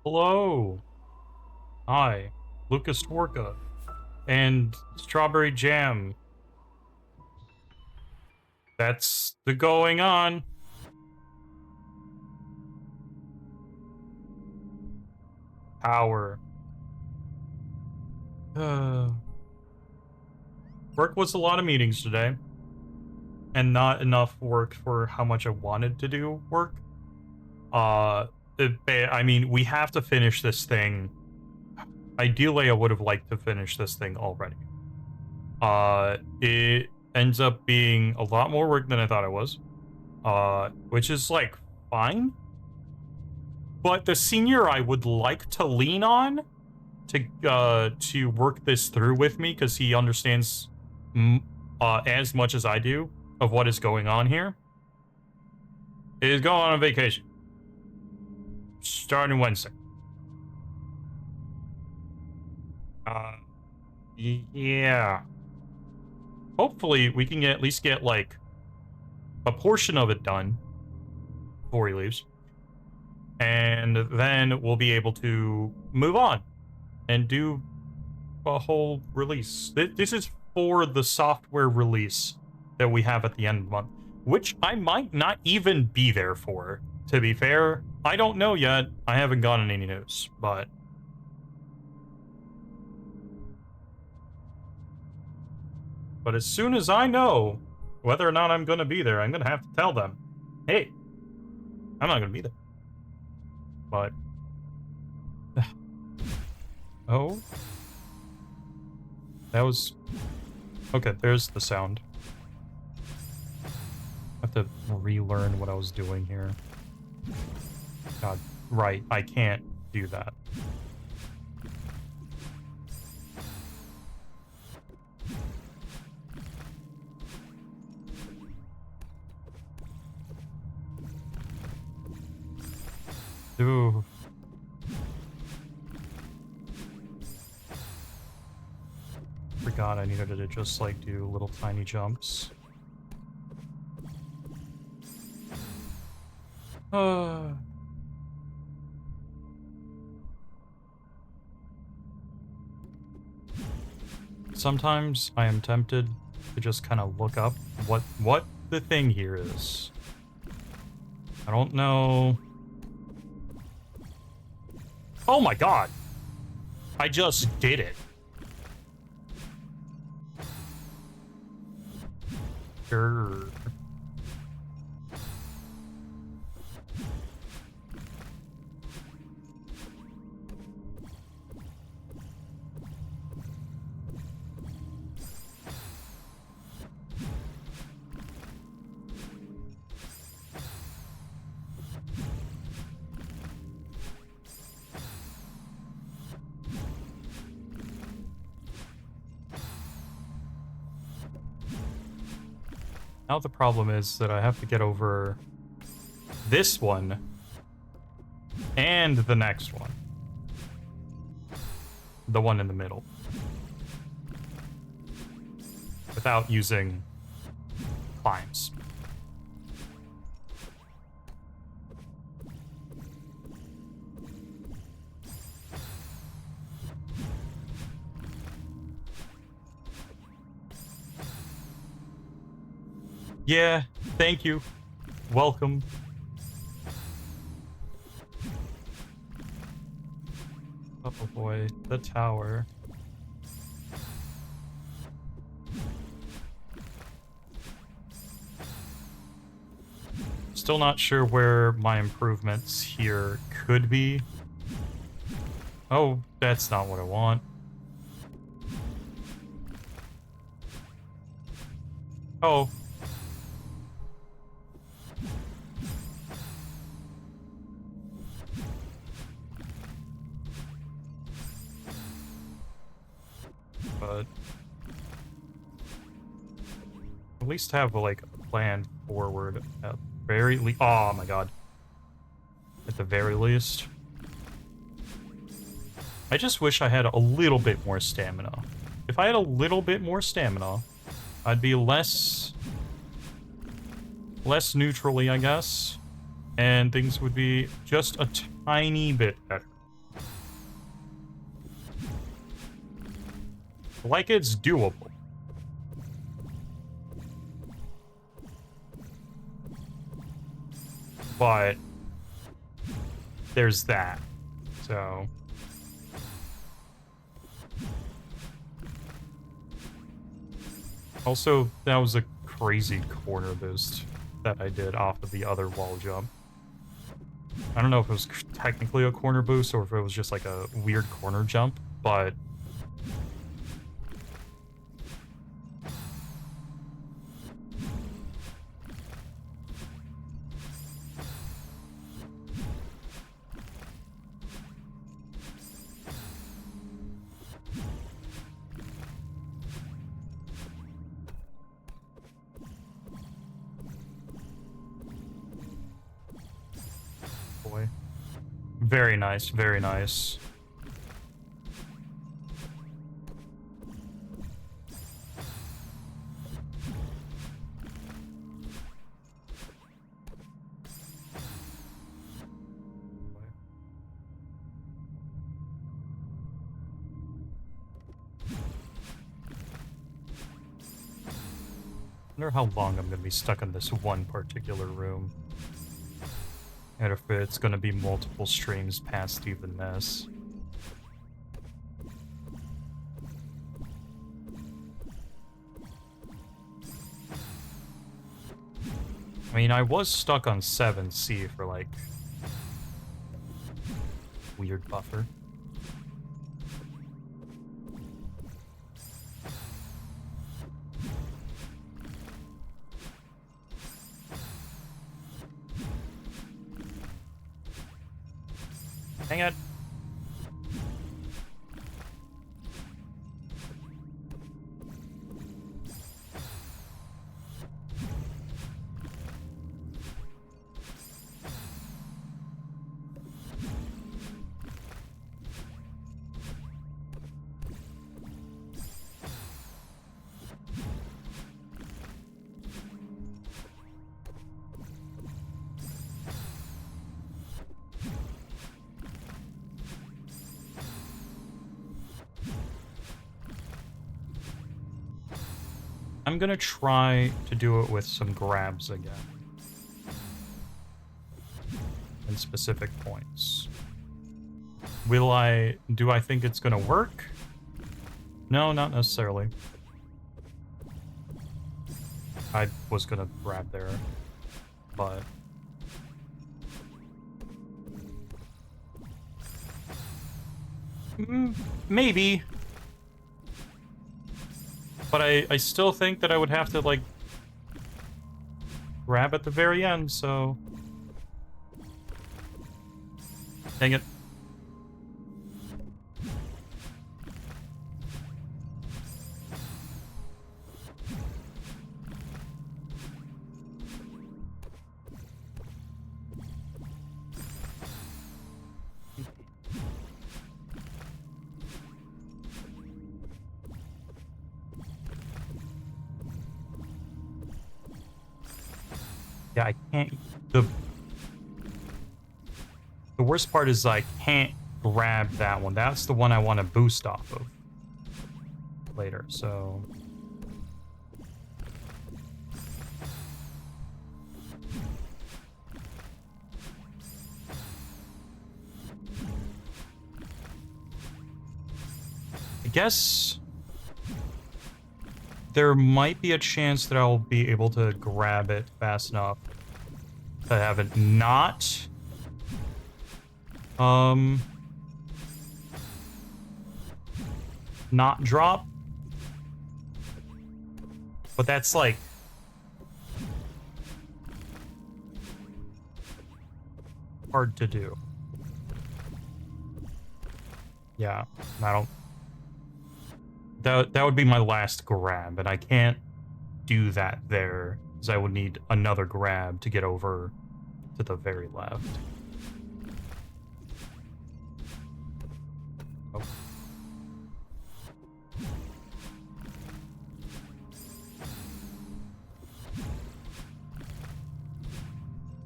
Hello. Hi. Lucas Dworka. And strawberry jam. That's the going on. Power. Work was a lot of meetings today. And not enough work for how much I wanted to do work. I mean, we have to finish this thing. Ideally, I would have liked to finish this thing already. It ends up being a lot more work than I thought it was. Which is, like, fine. But the senior I would like to lean on to work this through with me, because he understands as much as I do of what is going on here, is going on vacation. Starting Wednesday. Yeah. Hopefully, we can at least get, like, a portion of it done before he leaves. And then we'll be able to move on and do a whole release. This is for the software release that we have at the end of the month, which I might not even be there for, to be fair. I don't know yet. I haven't gotten any news, but... But as soon as I know whether or not I'm going to be there, I'm going to have to tell them, hey, I'm not going to be there. But... Oh? That was... Okay, there's the sound. I have to relearn what I was doing here. God, right, I can't do that. Ooh. Forgot I needed to just, like, do little tiny jumps. Sometimes I am tempted to just kind of look up what the thing here is. I don't know. Oh my god! I just did it. Sure. Now the problem is that I have to get over this one and the next one. The one in the middle. Without using climbs. Yeah, thank you. Welcome. Oh boy, the tower. Still not sure where my improvements here could be. Oh, that's not what I want. Oh. But at least have, like, a plan forward at very least. Oh my god. At the very least. I just wish I had a little bit more stamina. If I had a little bit more stamina, I'd be less neutrally, I guess. And things would be just a tiny bit better. like it's doable. But there's that. So also, that was a crazy corner boost that I did off of the other wall jump. I don't know if it was technically a corner boost or if it was just like a weird corner jump, but boy. Very nice, very nice. I wonder how long I'm going to be stuck in this one particular room. And if it's going to be multiple streams past even this. I mean, I was stuck on 7C for, like, weird buffer. Dang it. I'm gonna try to do it with some grabs again. In specific points. Do I think it's gonna work? No, not necessarily. I was gonna grab there, but... maybe. But I still think that I would have to, like, grab at the very end, so... Dang it. Yeah, I can't... The worst part is I can't grab that one. That's the one I want to boost off of later, so... I guess... there might be a chance that I'll be able to grab it fast enough to have it not... not drop. But that's, like... hard to do. Yeah, I don't... That would be my last grab, and I can't do that there, because I would need another grab to get over to the very left. Oh.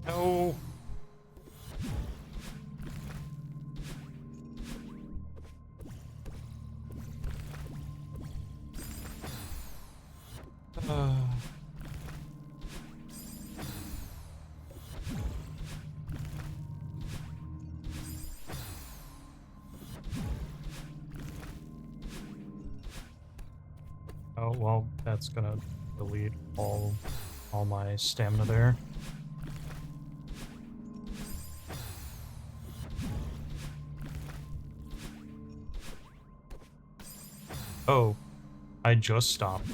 No. Oh, well, that's gonna delete all my stamina there. Oh, I just stopped.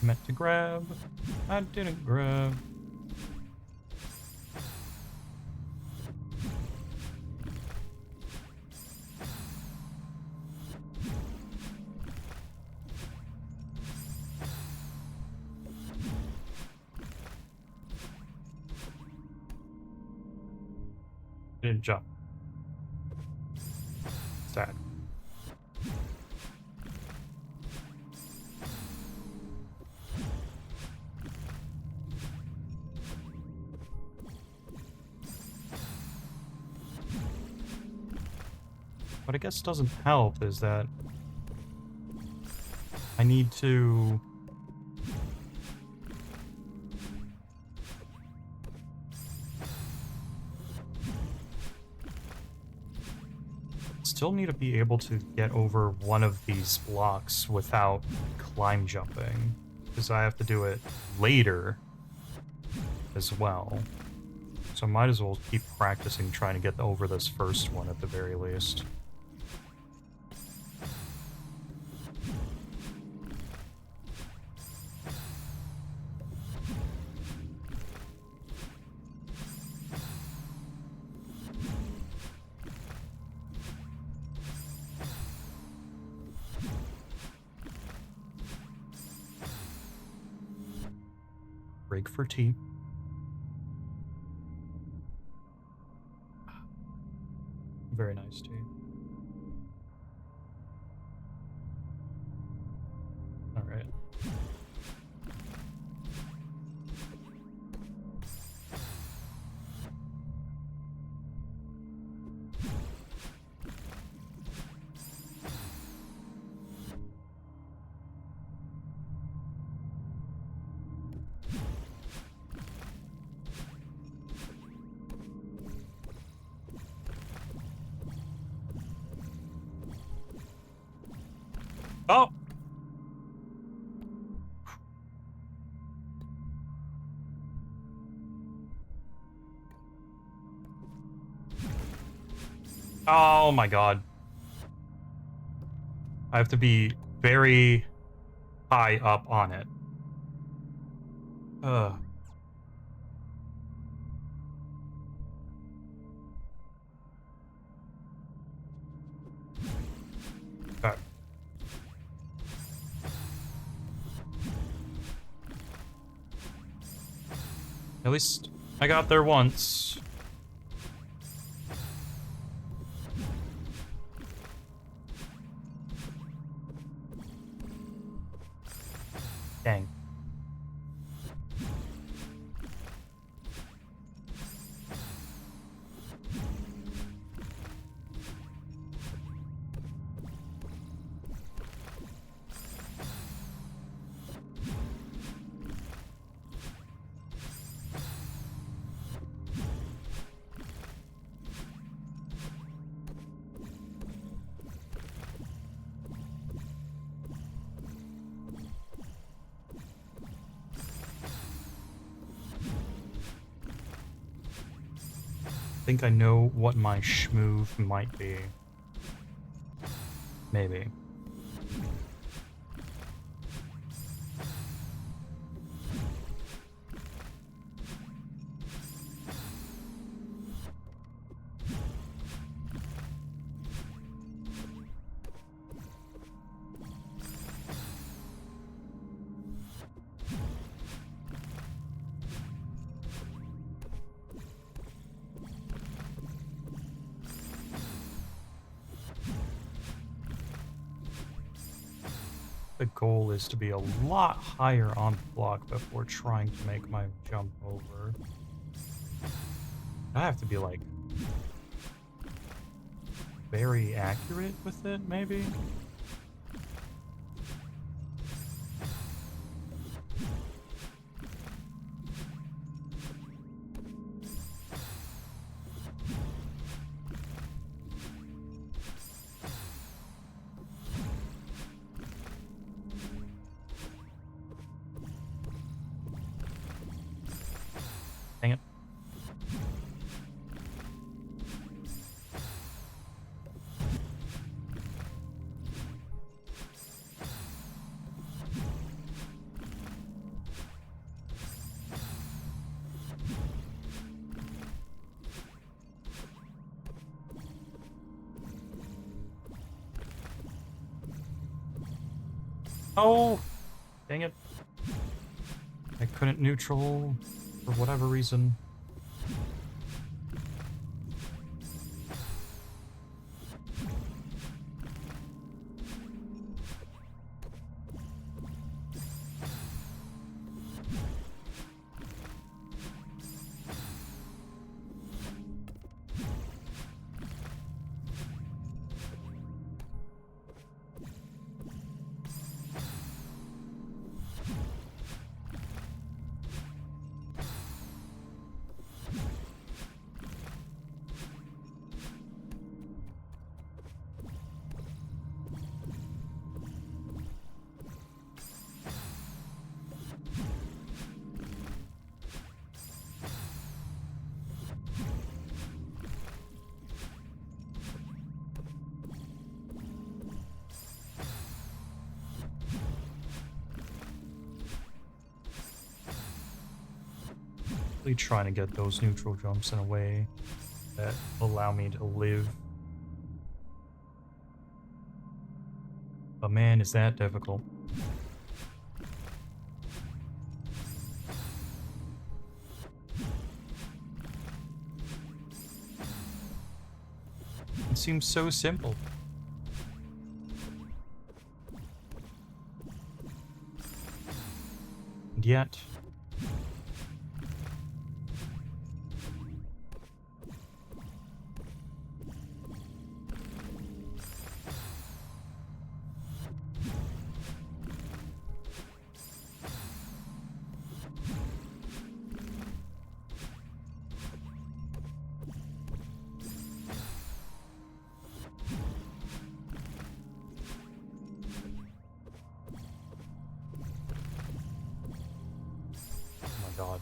Meant to grab. I didn't grab. Didn't jump. Sad. What I guess doesn't help is that I need to... Still need to be able to get over one of these blocks without climb jumping, because I have to do it later as well. So I might as well keep practicing trying to get over this first one at the very least. Break for tea. Very nice tea. All right. Oh! Oh my god. I have to be very high up on it. Ugh. Okay. At least I got there once. Dang. I think I know what my schmoove might be. Maybe. The goal is to be a lot higher on the block before trying to make my jump over. I have to be, like, very accurate with it, maybe? Dang it. Oh, dang it. I couldn't neutral for whatever reason. Trying to get those neutral jumps in a way that allow me to live. But man, is that difficult. It seems so simple. And yet... God.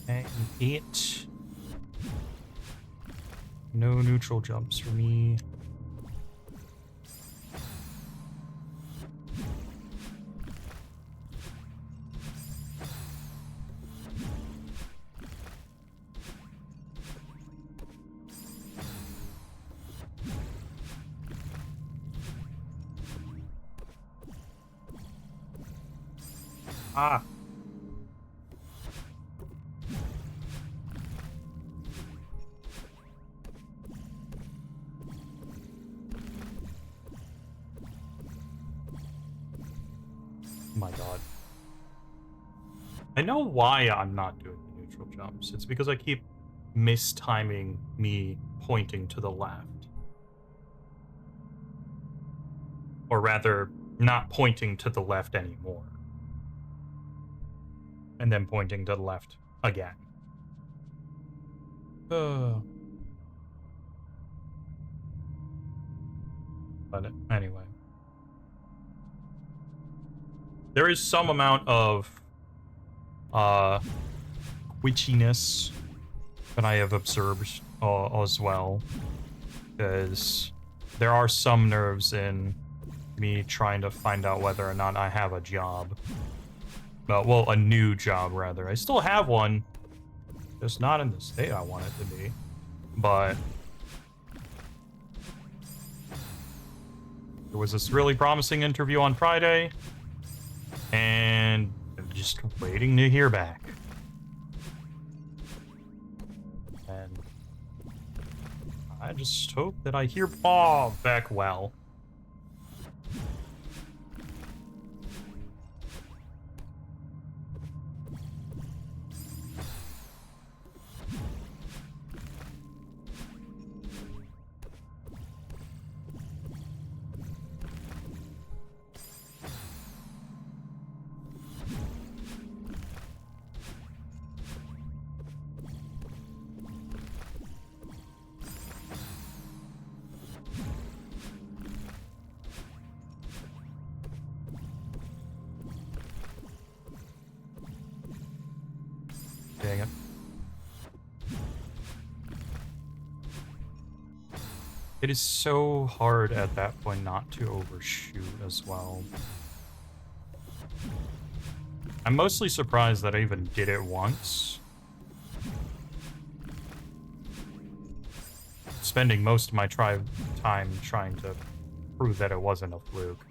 Okay, 8. No neutral jumps for me. Ah. My God. I know why I'm not doing the neutral jumps. It's because I keep mistiming me pointing to the left. Or rather, not pointing to the left anymore. And then pointing to the left again. But anyway. There is some amount of twitchiness that I have observed as well. Because there are some nerves in me trying to find out whether or not I have a job. Well, a new job, rather. I still have one, just not in the state I want it to be. But there was this really promising interview on Friday, and I'm just waiting to hear back. I just hope that I hear... Oh, back well. Dang it. It is so hard at that point not to overshoot as well. I'm mostly surprised that I even did it once. Spending most of my time trying to prove that it wasn't a fluke.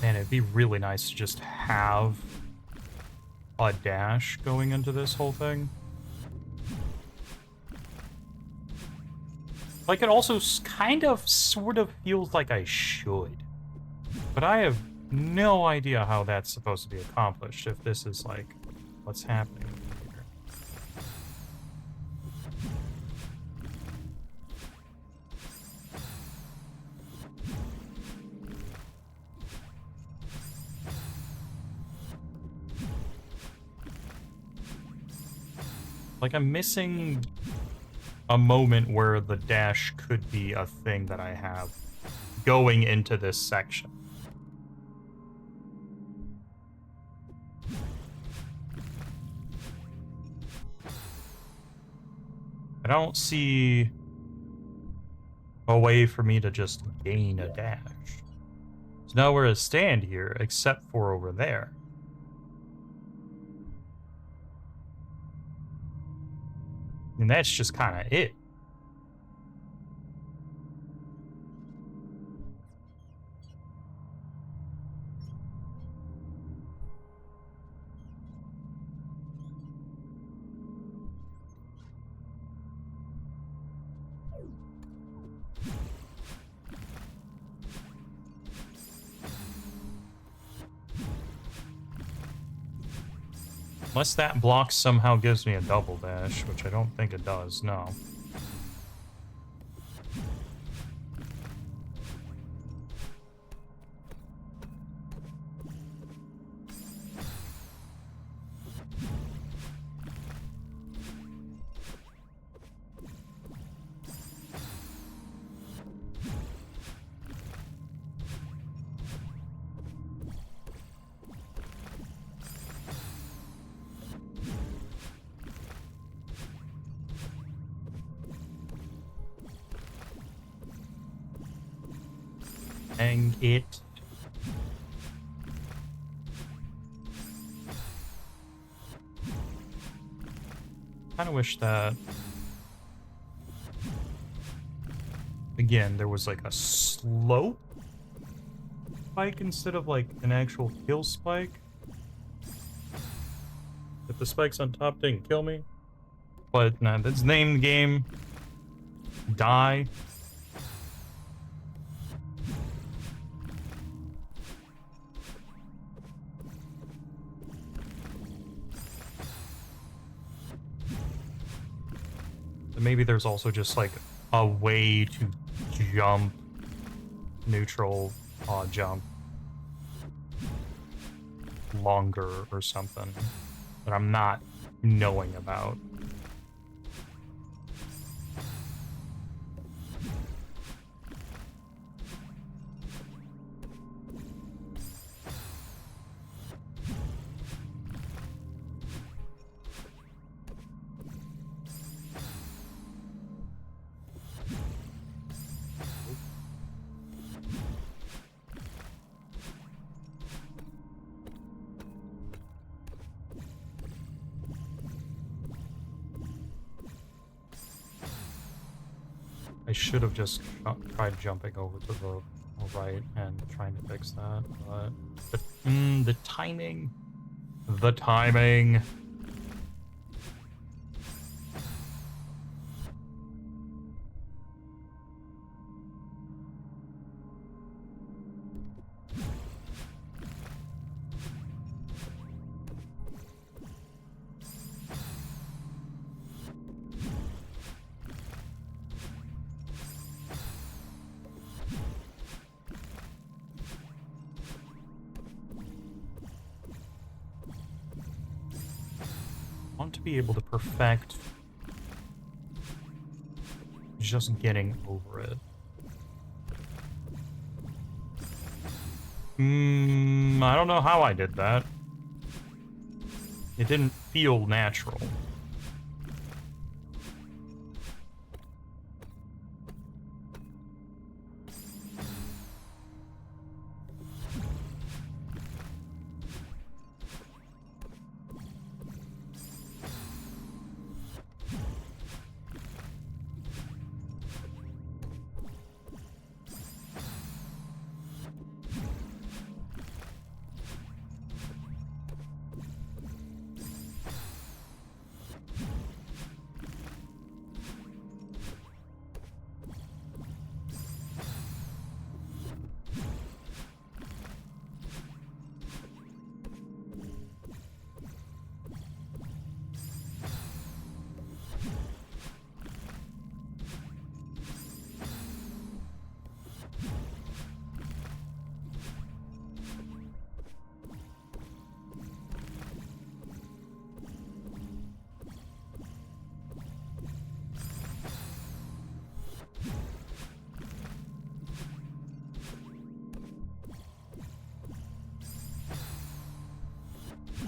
Man, it'd be really nice to just have a dash going into this whole thing. Like, it also kind of, sort of feels like I should. But I have no idea how that's supposed to be accomplished, if this is, like, what's happening here. Like, I'm missing a moment where the dash could be a thing that I have going into this section. I don't see a way for me to just gain a dash. There's nowhere to stand here except for over there. And that's just kind of it. Unless that block somehow gives me a double dash, which I don't think it does, no. Dang it. Kinda wish that... Again, there was like a slope spike instead of like an actual kill spike. If the spikes on top didn't kill me. But nah, that's named game. Die. Maybe there's also just like a way to jump, neutral jump longer or something that I'm not knowing about. I should have just tried jumping over to the right and trying to fix that, but the timing. The timing. Want to be able to perfect just getting over it. I don't know how I did that. It didn't feel natural.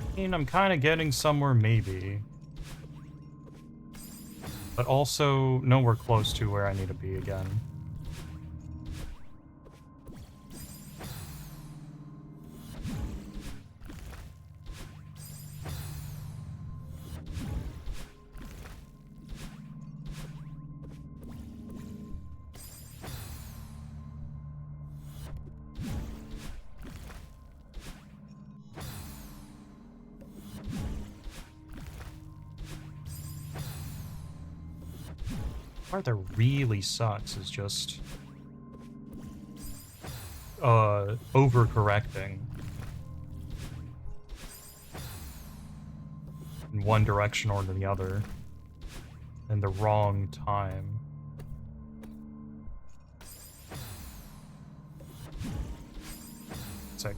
I mean, I'm kind of getting somewhere, maybe. But also nowhere close to where I need to be again. The part that really sucks is just overcorrecting in one direction or the other in the wrong time. Sick.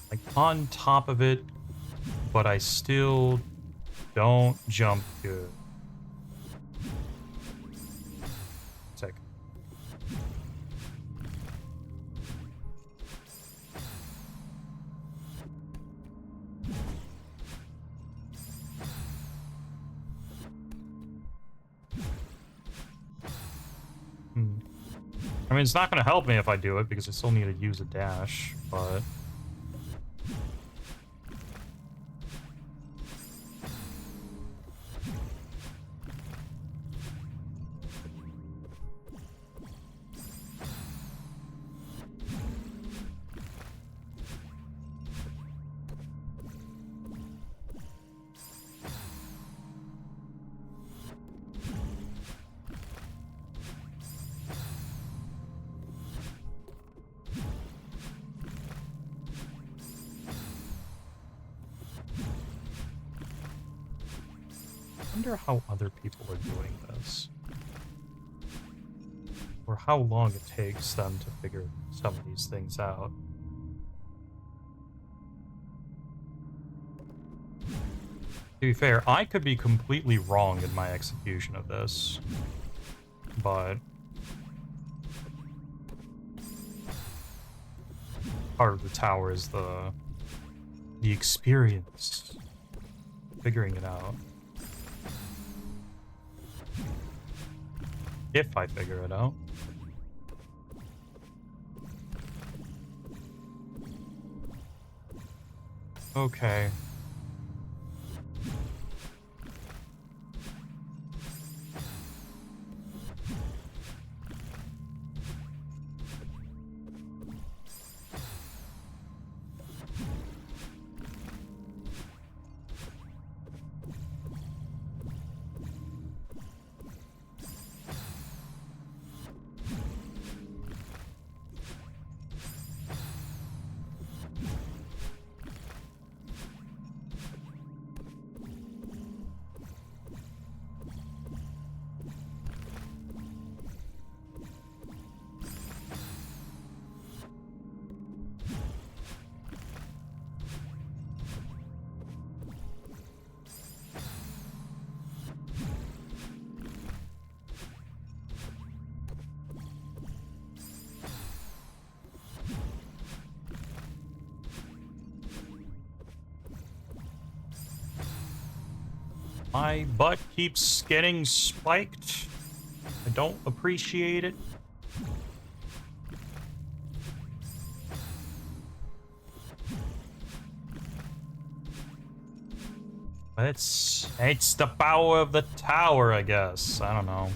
Like, on top of it, but I still don't jump good. Sick. I mean, it's not going to help me if I do it, because I still need to use a dash, but... wonder how other people are doing this. Or how long it takes them to figure some of these things out. To be fair, I could be completely wrong in my execution of this, but part of the tower is the experience, figuring it out. If I figure it out. Okay. My butt keeps getting spiked. I don't appreciate it. It's the power of the tower, I guess. I don't know.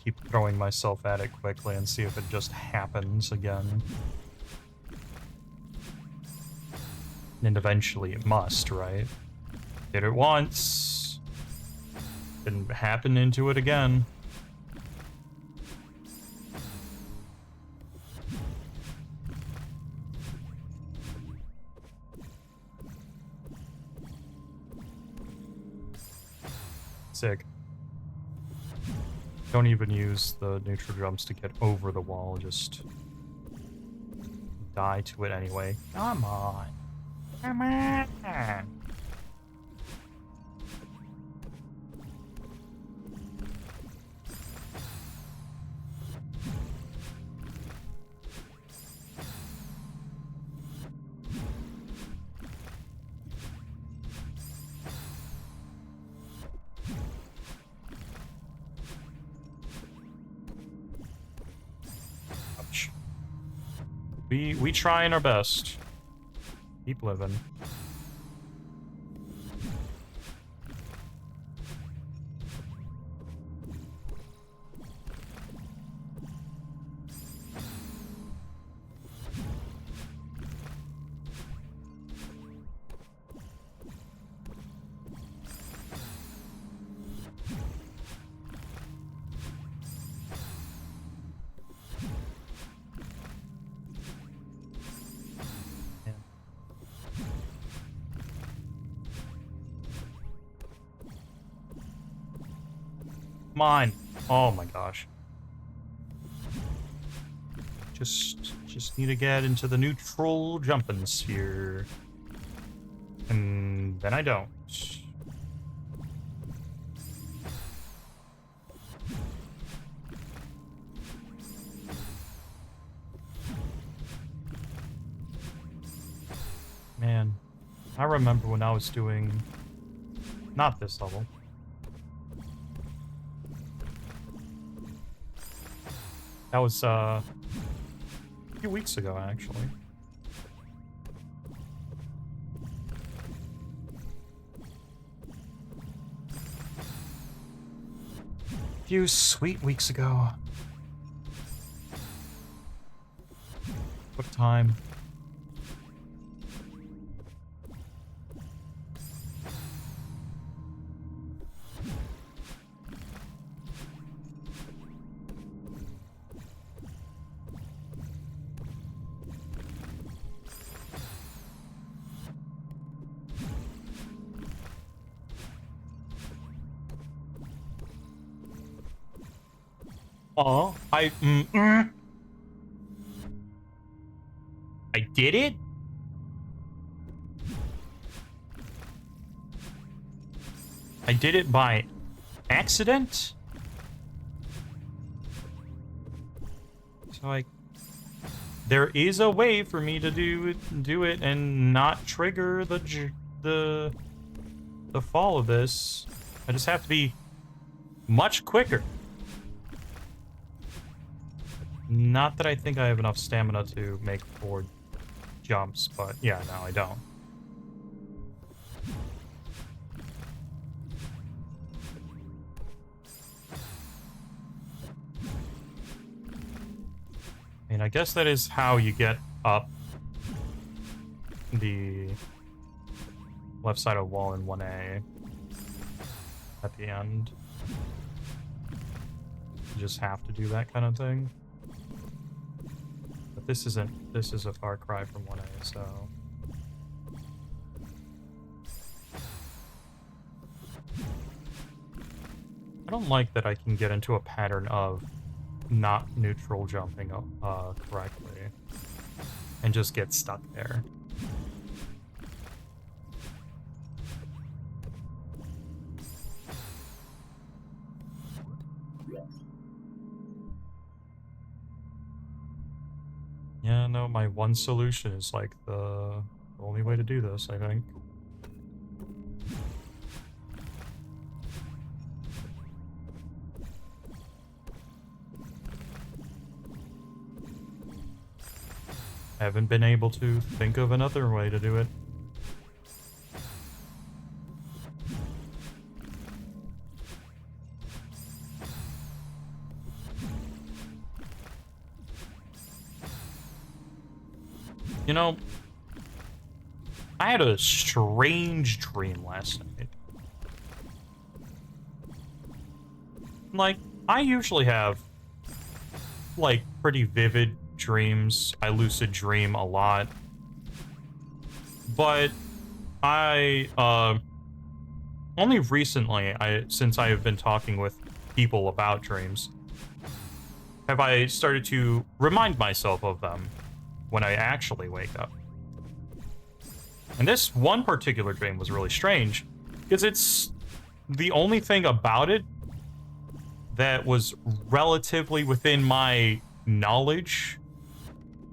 Keep throwing myself at it quickly and see if it just happens again. And eventually it must, right? Did it once. Didn't happen into it again. Sick. Don't even use the neutral jumps to get over the wall, just die to it anyway. Come on. Come on. We trying our best. Keep living. Mine. Oh my gosh. Just need to get into the neutral jumping sphere. And then I don't. Man, I remember when I was doing not this level. That was, a few weeks ago, actually. A few sweet weeks ago. What time? I did it? I did it by accident? So there is a way for me to do it and not trigger the fall of this. I just have to be much quicker. Not that I think I have enough stamina to make 4 jumps, but yeah, no, I don't. I mean, I guess that is how you get up the left side of wall in 1A at the end. You just have to do that kind of thing. But this is a far cry from 1A, so... I don't like that I can get into a pattern of not neutral jumping correctly and just get stuck there. Yeah, no, my one solution is like the only way to do this, I think. I haven't been able to think of another way to do it. You know, I had a strange dream last night. Like, I usually have, like, pretty vivid dreams. I lucid dream a lot. But only recently, since I have been talking with people about dreams, have I started to remind myself of them when I actually wake up. And this one particular dream was really strange, because it's the only thing about it that was relatively within my knowledge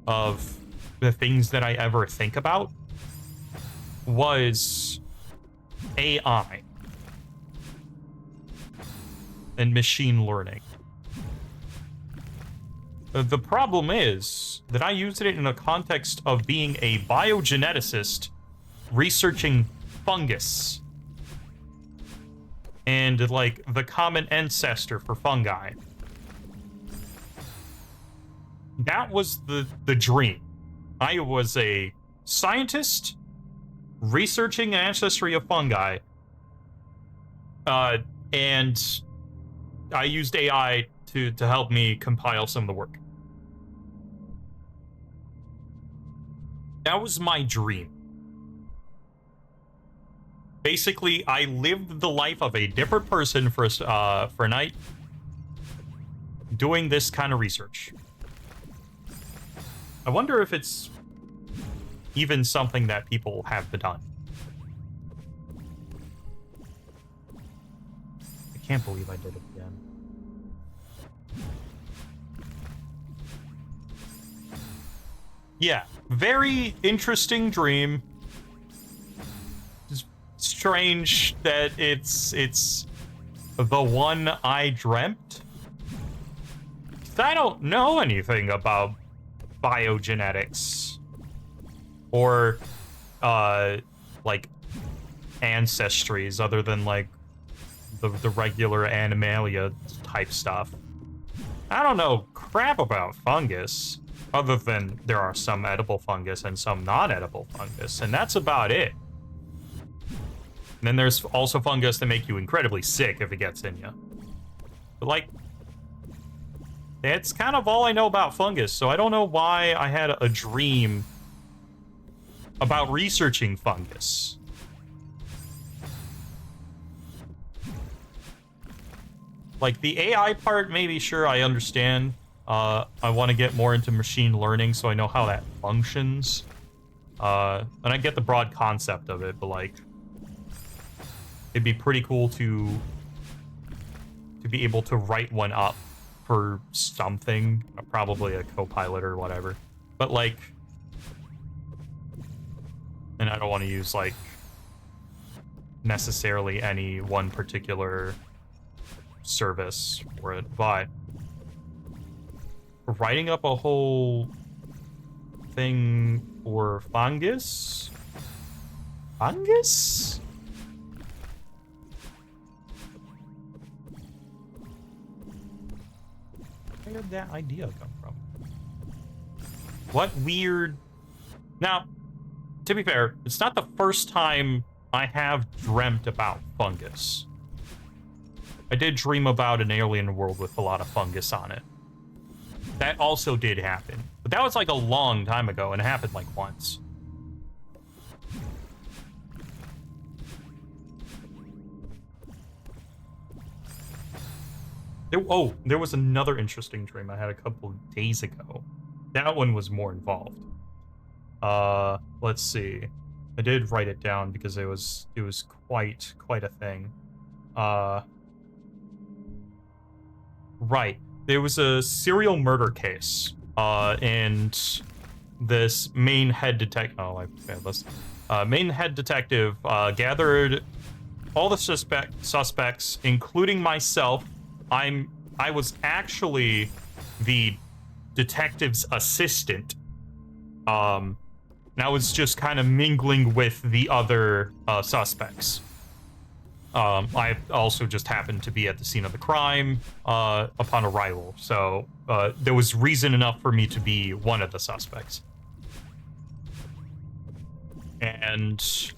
of the things that I ever think about was AI and machine learning. The problem is that I used it in a context of being a biogeneticist researching fungus and, like, the common ancestor for fungi. That was the dream. I was a scientist researching ancestry of fungi, and I used AI to help me compile some of the work. That was my dream. Basically, I lived the life of a different person for a night, doing this kind of research. I wonder if it's even something that people have done. I can't believe I did it again. Yeah, very interesting dream. It's strange that it's the one I dreamt. I don't know anything about biogenetics or like ancestries other than like the regular Animalia type stuff. I don't know crap about fungus, other than there are some edible fungus and some non-edible fungus, and that's about it. And then there's also fungus that make you incredibly sick if it gets in you. But, like, that's kind of all I know about fungus, so I don't know why I had a dream about researching fungus. Like, the AI part, maybe, sure, I understand. I want to get more into machine learning so I know how that functions. And I get the broad concept of it, but, like, it'd be pretty cool to be able to write one up for something, probably a co-pilot or whatever. But, like, and I don't want to use, like, necessarily any one particular service for it, but writing up a whole thing for fungus? Fungus? Where did that idea come from? What weird... Now, to be fair, it's not the first time I have dreamt about fungus. I did dream about an alien world with a lot of fungus on it. That also did happen. But that was like a long time ago, and it happened like once. There was another interesting dream I had a couple of days ago. That one was more involved. Let's see. I did write it down because it was quite a thing. Right. There was a serial murder case, and this main head detective. Oh, I failed this. Main head detective gathered all the suspects, including myself. I was actually the detective's assistant. And I was just kind of mingling with the other suspects. I also just happened to be at the scene of the crime upon arrival, so there was reason enough for me to be one of the suspects. And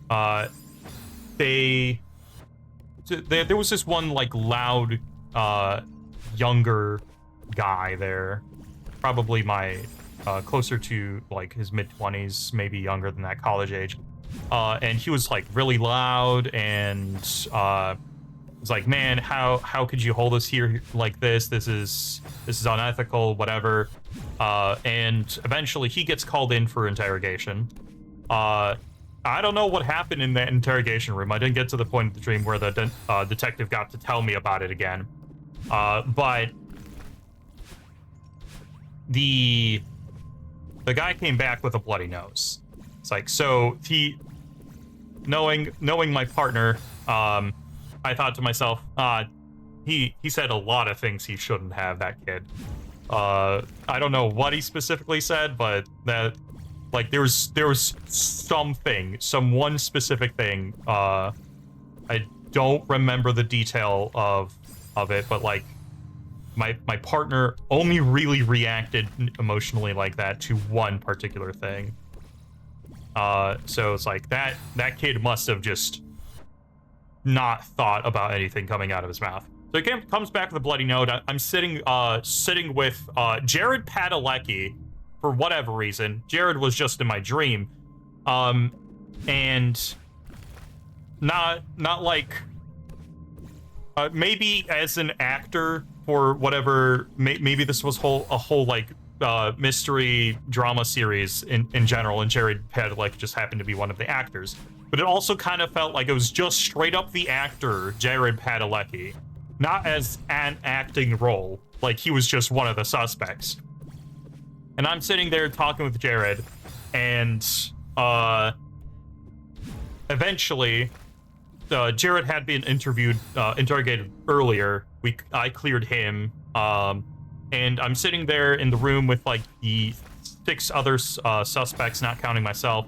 there was this one, like, loud, younger guy there, probably my closer to, like, his mid-20s, maybe younger than that, college age. And he was, like, really loud, and was like, man, how could you hold us here like this? This is unethical, whatever. And eventually he gets called in for interrogation. I don't know what happened in that interrogation room. I didn't get to the point of the dream where the detective got to tell me about it again. But the guy came back with a bloody nose. It's like, so he, knowing my partner, I thought to myself, he said a lot of things he shouldn't have, that kid. I don't know what he specifically said, but that, like, there was some one specific thing. I don't remember the detail of it, but, like, my partner only really reacted emotionally like that to one particular thing. So it's like that kid must have just not thought about anything coming out of his mouth. So he comes back with a bloody note. I'm sitting with Jared Padalecki for whatever reason. Jared was just in my dream, and not like maybe as an actor for whatever. Maybe this was a whole like mystery drama series in general, and Jared Padalecki just happened to be one of the actors. But it also kind of felt like it was just straight up the actor, Jared Padalecki, not as an acting role, like he was just one of the suspects. And I'm sitting there talking with Jared, and eventually, Jared had been interrogated earlier. I cleared him, and I'm sitting there in the room with, like, the 6 other suspects, not counting myself.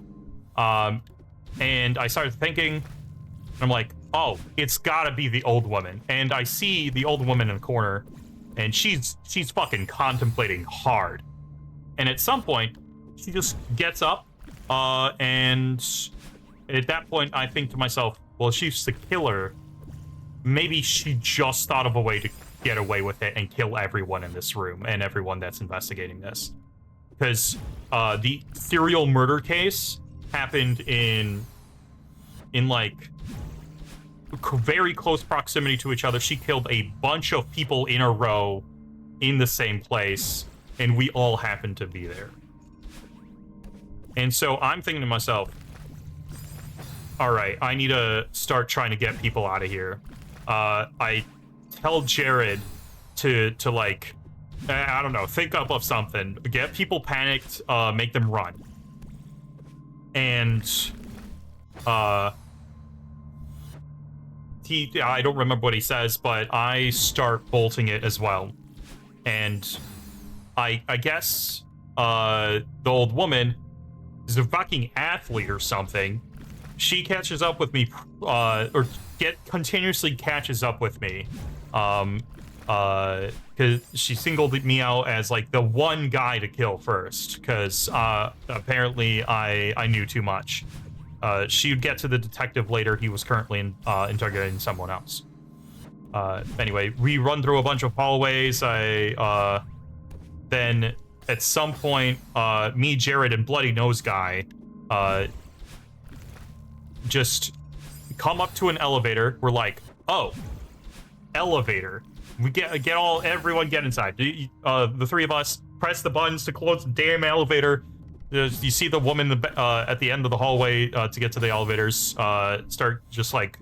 And I started thinking, and I'm like, oh, it's gotta be the old woman. And I see the old woman in the corner, and she's fucking contemplating hard. And at some point, she just gets up, and at that point, I think to myself, well, she's the killer. Maybe she just thought of a way to get away with it and kill everyone in this room and everyone that's investigating this. Because the serial murder case happened in like very close proximity to each other. She killed a bunch of people in a row in the same place, and we all happened to be there. And so I'm thinking to myself, all right, I need to start trying to get people out of here. I tell Jared to like, I don't know, think up of something, get people panicked, make them run. And I don't remember what he says, but I start bolting it as well. And I guess the old woman is a fucking athlete or something. She catches up with me, or continuously catches up with me, because she singled me out as like the one guy to kill first, because apparently I knew too much. She'd get to the detective later. He was currently interrogating someone else. Anyway, we run through a bunch of hallways. Then at some point, me, Jared, and Bloody Nose Guy just come up to an elevator. We're like, oh, elevator. We everyone get inside. The three of us press the buttons to close the damn elevator. You see the woman at the end of the hallway to get to the elevators start just like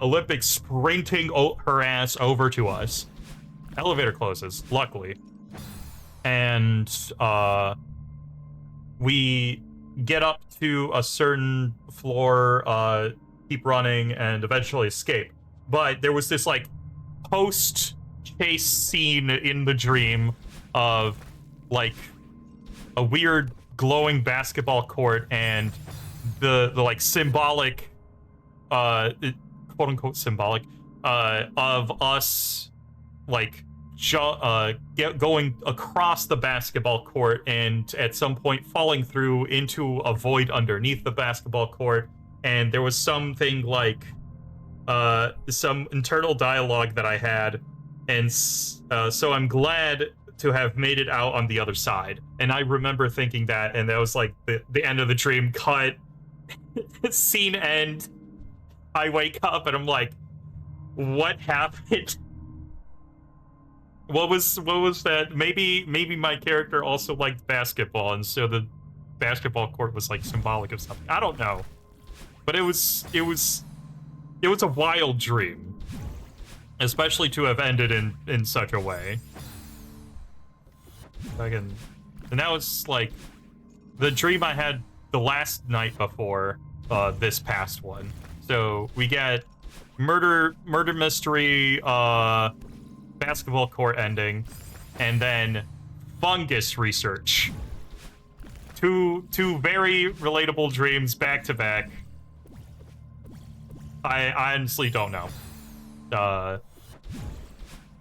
Olympic sprinting her ass over to us. Elevator closes, luckily. And we get up to a certain floor, keep running, and eventually escape. But there was this like post-chase scene in the dream of like a weird glowing basketball court and the like symbolic, quote unquote symbolic, of us like going across the basketball court and at some point falling through into a void underneath the basketball court. And there was something like some internal dialogue that I had, and so I'm glad to have made it out on the other side. And I remember thinking that, and that was like the end of the dream. Cut. Scene end. I wake up and I'm like, what happened? What was that? Maybe my character also liked basketball, and so the basketball court was like symbolic of something. I don't know, but it was a wild dream, especially to have ended in such a way. And that was like the dream I had the last night before this past one. So we get murder mystery, basketball court ending, and then fungus research. Two very relatable dreams back to back. I honestly don't know.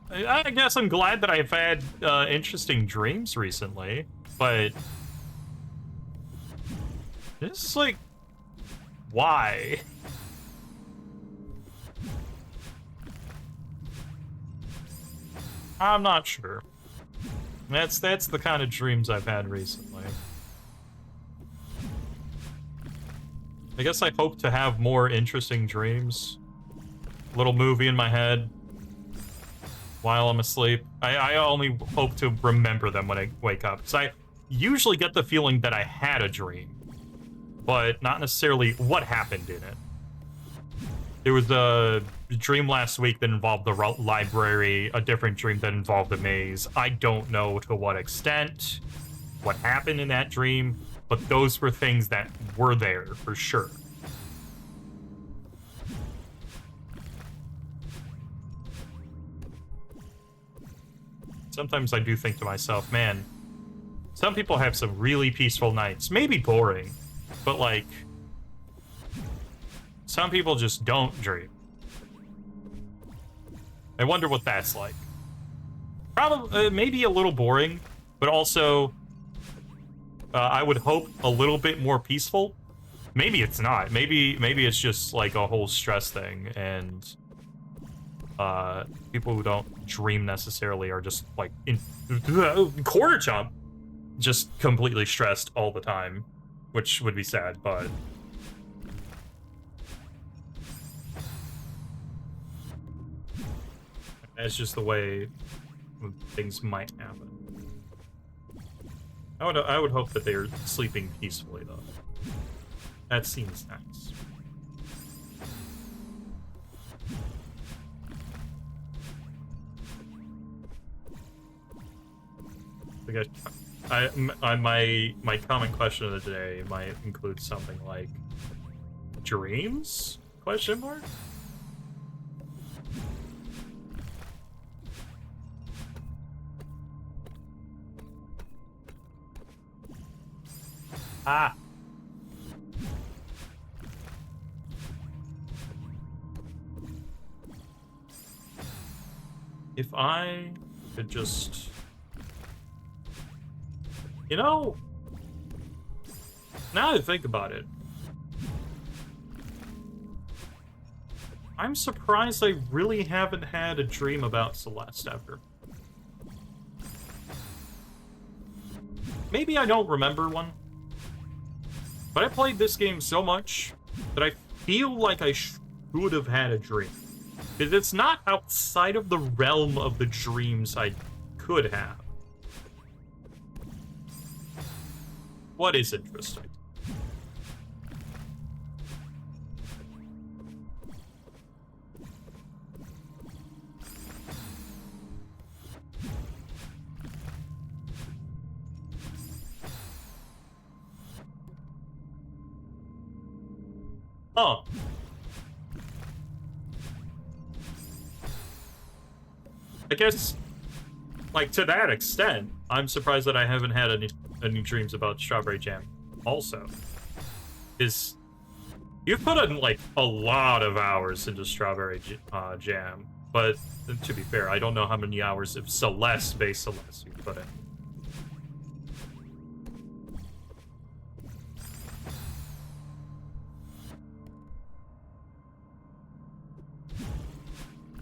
I guess I'm glad that I've had interesting dreams recently, but it's like, why? I'm not sure. That's the kind of dreams I've had recently. I guess I hope to have more interesting dreams. Little movie in my head while I'm asleep. I only hope to remember them when I wake up. So I usually get the feeling that I had a dream, but not necessarily what happened in it. There was a dream last week that involved the library, a different dream that involved the maze. I don't know to what extent, what happened in that dream, but those were things that were there for sure. Sometimes I do think to myself, man, some people have some really peaceful nights. Maybe boring, but like, some people just don't dream. I wonder what that's like. Probably, maybe a little boring, but also, I would hope a little bit more peaceful. Maybe it's not. Maybe it's just like a whole stress thing, and people who don't dream necessarily are just like in quarter jump, just completely stressed all the time, which would be sad, but That's just the way things might happen. I would hope that they're sleeping peacefully, though. That seems nice. I guess my common question of the day might include something like dreams? Question mark? Ah. If I could just... You know, now that I think about it, I'm surprised I really haven't had a dream about Celeste ever. Maybe I don't remember one, but I played this game so much that I feel like I should have had a dream. Because it's not outside of the realm of the dreams I could have. What is interesting? Oh. I guess, like, to that extent, I'm surprised that I haven't had any dreams about strawberry jam also. Is you've put in, like, a lot of hours into strawberry jam, but to be fair, I don't know how many hours of Celeste-based Celeste you've put in.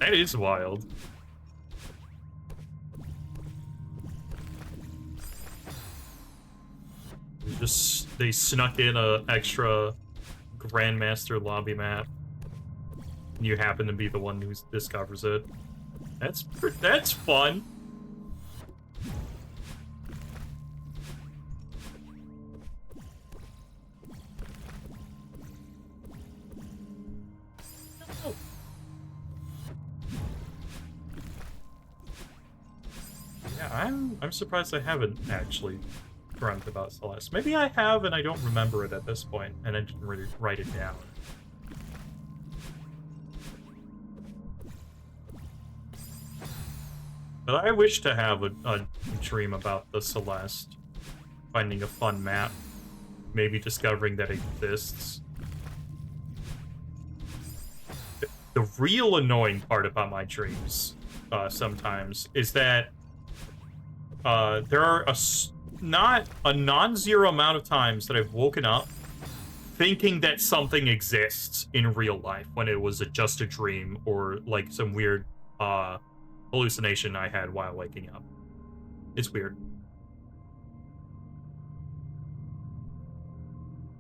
That is wild. They snuck in a extra Grandmaster lobby map. And you happen to be the one who discovers it. That's fun. Oh. Yeah, I'm surprised I haven't actually dreamt about Celeste. Maybe I have and I don't remember it at this point, and I didn't really write it down. But I wish to have a dream about the Celeste. Finding a fun map. Maybe discovering that it exists. The real annoying part about my dreams, sometimes, is that there are not a non-zero amount of times that I've woken up thinking that something exists in real life when it was just a dream or like some weird hallucination I had while waking up. It's weird.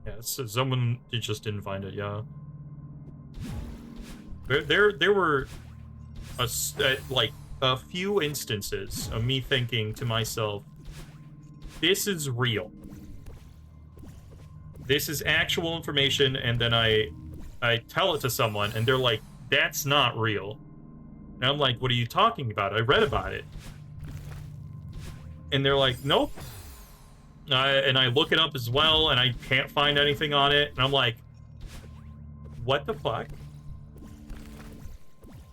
Yeah, so someone just didn't find it. Yeah, there were like a few instances of me thinking to myself, this is real. This is actual information, and then I tell it to someone, and they're like, that's not real. And I'm like, what are you talking about? I read about it. And they're like, nope. And I look it up as well, and I can't find anything on it. And I'm like, what the fuck?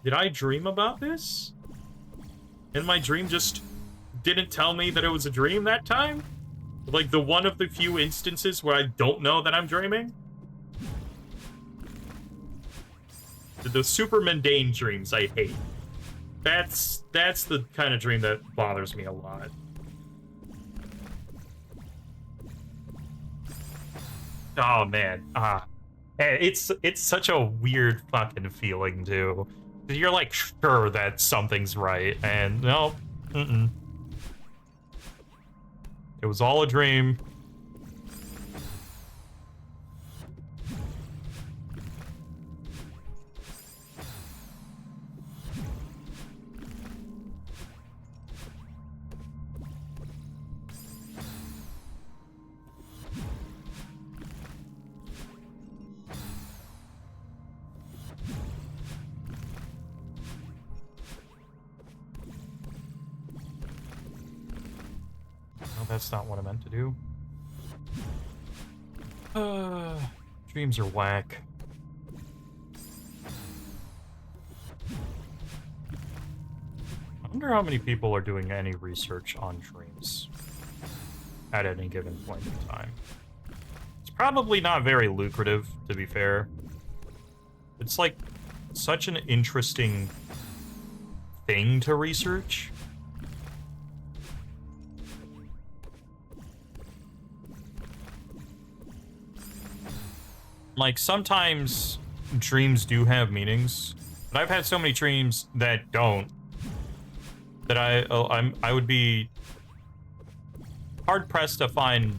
Did I dream about this? And my dream just didn't tell me that it was a dream that time? Like the one of the few instances where I don't know that I'm dreaming? The super mundane dreams I hate. That's the kind of dream that bothers me a lot. Oh man, it's such a weird fucking feeling too. You're like sure that something's right, and no, it was all a dream. That's not what I meant to do. Dreams are whack. I wonder how many people are doing any research on dreams at any given point in time. It's probably not very lucrative, to be fair. It's like such an interesting thing to research. Like, sometimes dreams do have meanings, but I've had so many dreams that don't, that I would be hard-pressed to find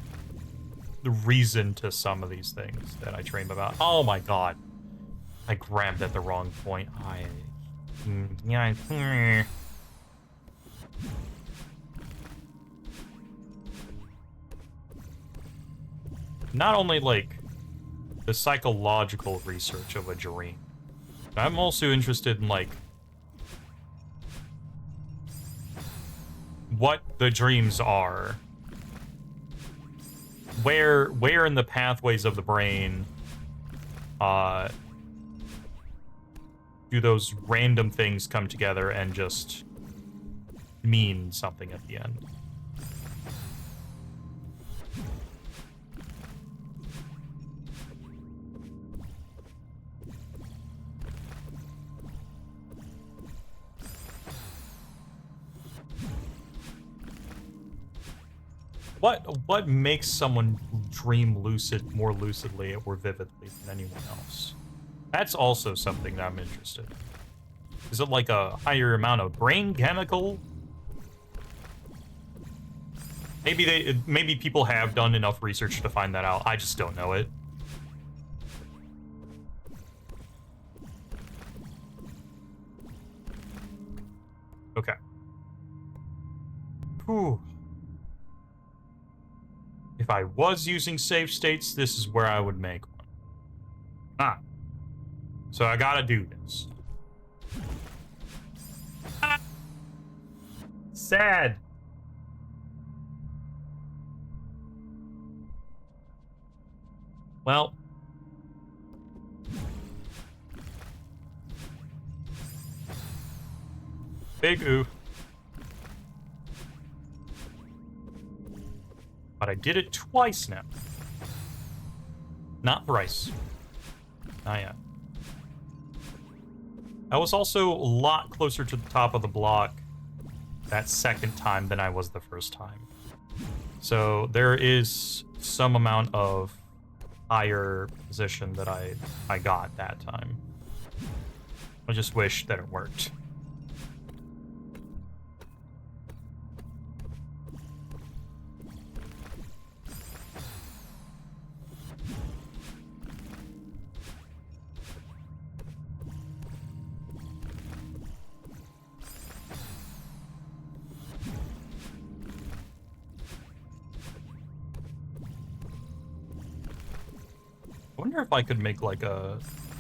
the reason to some of these things that I dream about. Oh my god. I grabbed at the wrong point. Not only, like, the psychological research of a dream, but I'm also interested in, like, what the dreams are. Where in the pathways of the brain do those random things come together and just mean something at the end? What makes someone dream more lucidly or vividly than anyone else? That's also something that I'm interested in. Is it like a higher amount of brain chemical? Maybe people have done enough research to find that out. I just don't know it. Okay. Whew. If I was using save states, this is where I would make one. Ah. So I gotta do this. Ah. Sad. Well. Big oof. But I did it twice now. Not thrice. Not yet. I was also a lot closer to the top of the block that second time than I was the first time. So there is some amount of higher position that I got that time. I just wish that it worked. I wonder if I could make like a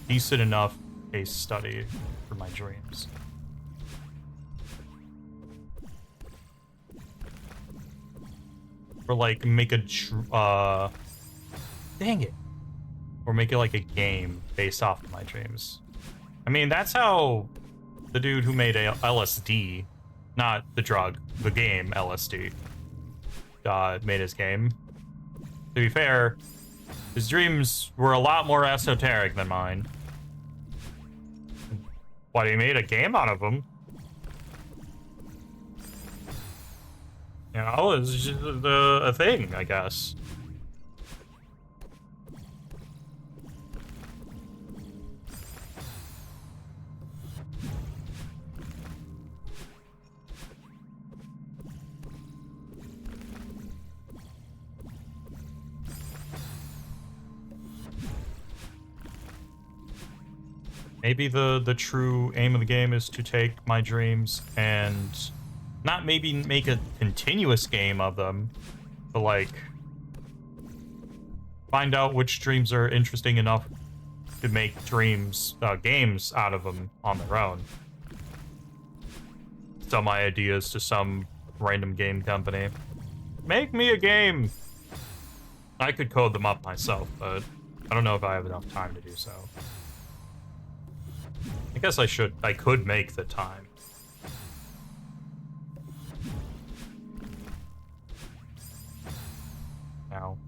decent enough case study for my dreams. Or like make a dang it. Or make it like a game based off of my dreams. I mean, that's how the dude who made LSD, not the drug, the game LSD, made his game. To be fair, his dreams were a lot more esoteric than mine. But he made a game out of them. You know, it's just a thing, I guess. Maybe the true aim of the game is to take my dreams and not maybe make a continuous game of them, but like find out which dreams are interesting enough to make games out of them on their own. Sell my ideas to some random game company. Make me a game. I could code them up myself, but I don't know if I have enough time to do so. I guess I could make the time. Now.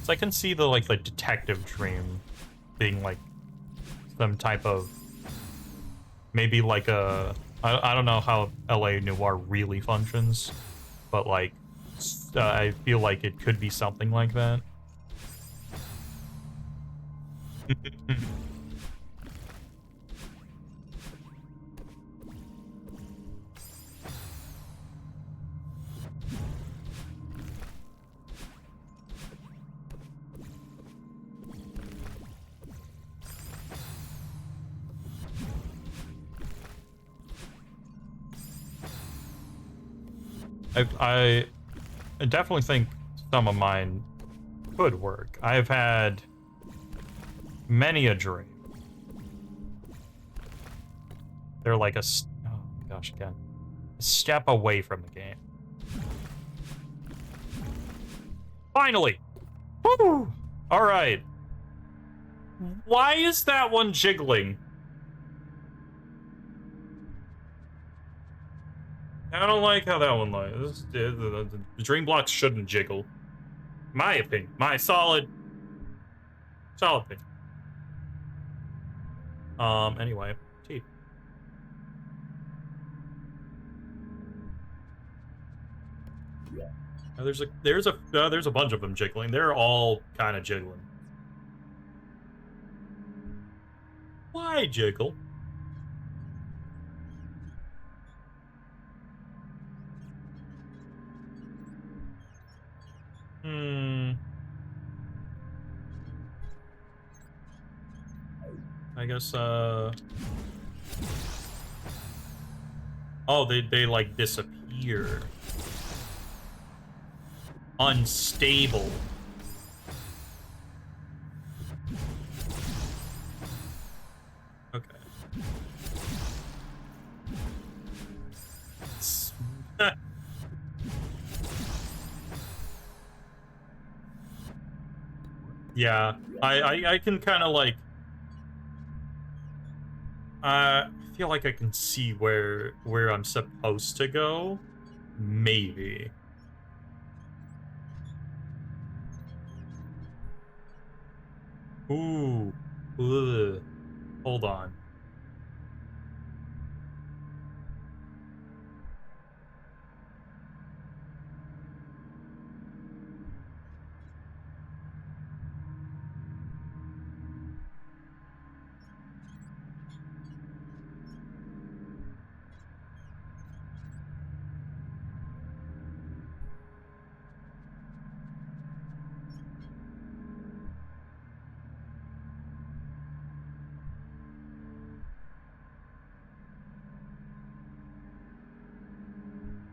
So I can see the, like, detective dream being, like, some type of... Maybe, like, I don't know how LA Noire really functions, but, like, I feel like it could be something like that. I definitely think some of mine could work. I've had many a dream. They're like oh gosh, again, a step away from the game. Finally! Woo! All right. Why is that one jiggling? I don't like how that one looks. The dream blocks shouldn't jiggle. My opinion. My solid opinion. Anyway, teeth. There's a bunch of them jiggling. They're all kind of jiggling. Why jiggle? I guess, oh, they like disappear. Unstable. Okay. Yeah, I can kind of like... I feel like I can see where I'm supposed to go. Maybe. Ooh. Ugh. Hold on.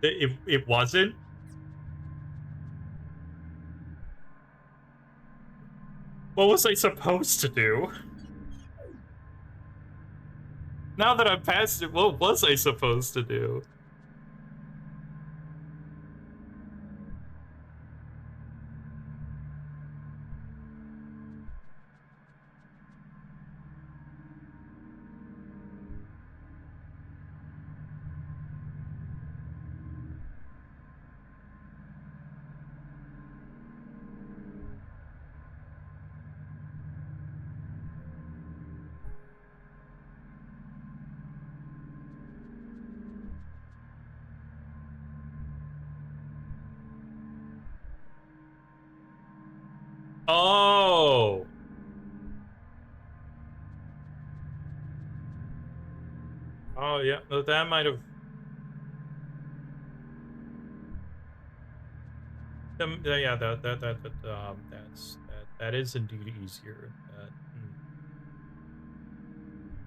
It wasn't? What was I supposed to do? Now that I'm past it, what was I supposed to do? Oh. Oh yeah, that might have. Yeah, that is indeed easier.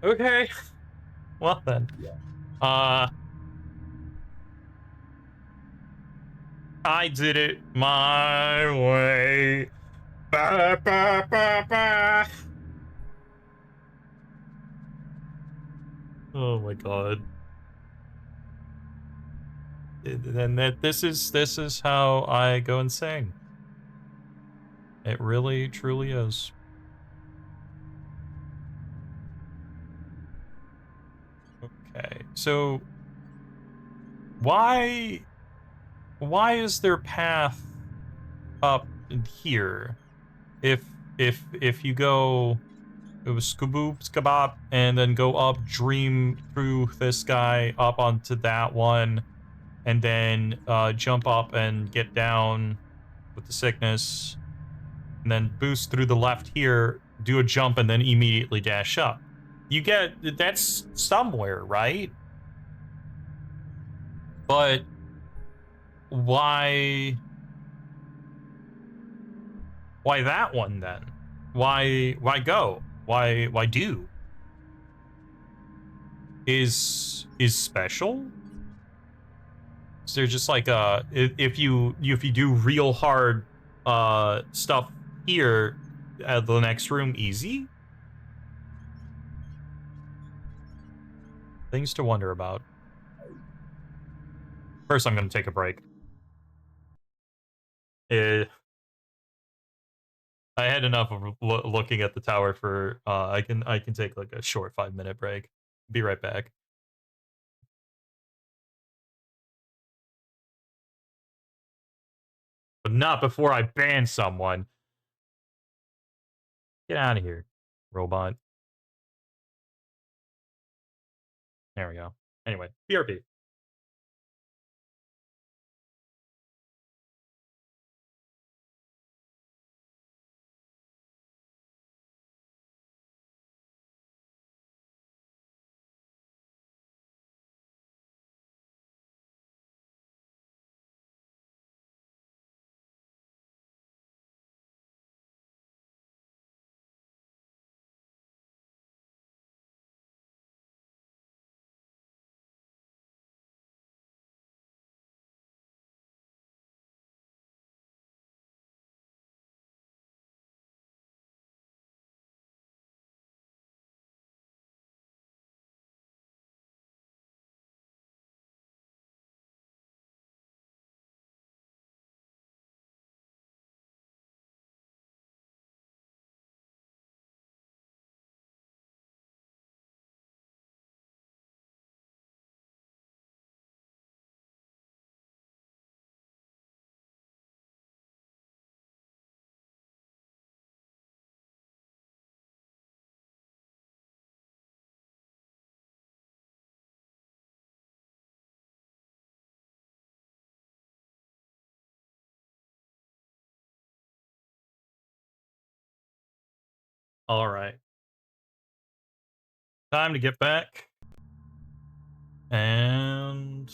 Okay. Well then. I did it my way. Ba, ba, ba, ba. Oh my god. And that this is how I go insane. It really truly is. Okay. So why is there path up in here? If you go, it was skaboop skabop and then go up, dream through this guy up onto that one, and then jump up and get down with the sickness, and then boost through the left here, do a jump, and then immediately dash up. You get that's somewhere, right? But why that one then? Why go? Why do? Is special? Is there just like if you do real hard stuff here at the next room easy? Things to wonder about. First, I'm gonna take a break. I had enough of looking at the tower for I can take like a short 5-minute break. Be right back. But not before I ban someone. Get out of here, robot. There we go. Anyway, BRP. All right. Time to get back. And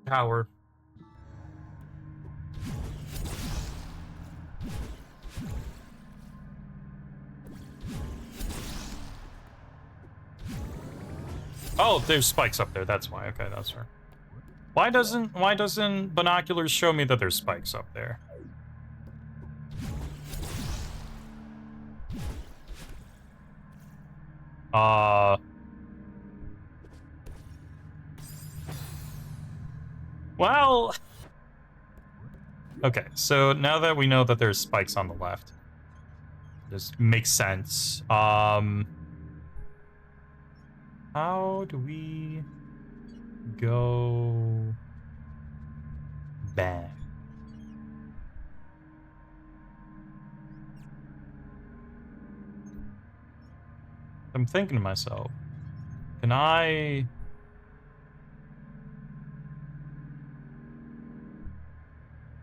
tower. Oh, there's spikes up there. That's why. Okay, that's fair. Why doesn't binoculars show me that there's spikes up there? Well, okay. So now that we know that there's spikes on the left, this makes sense. How do we go back? I'm thinking to myself, can I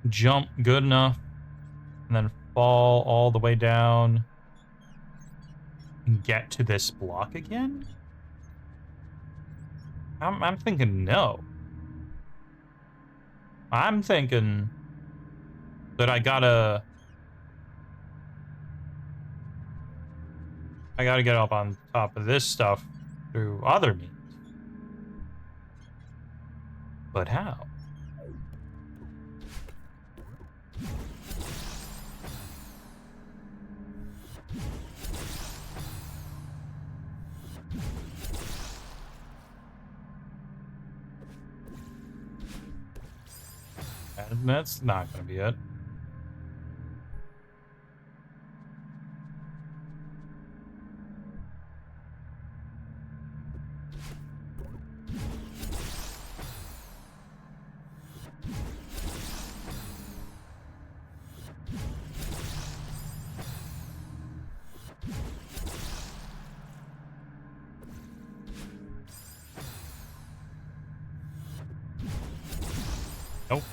jump good enough and then fall all the way down and get to this block again? I'm thinking no. I'm thinking that I gotta get up on top of this stuff through other means. But how? That's not gonna be it. Nope.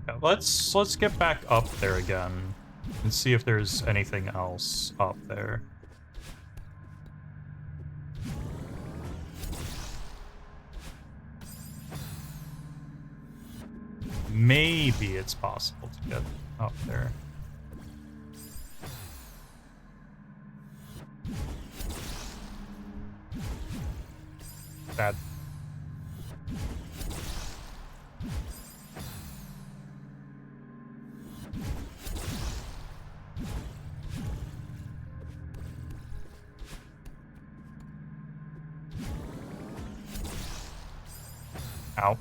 Yeah, let's get back up there again and see if there's anything else up there. Maybe it's possible to get up there. Bad. Ow.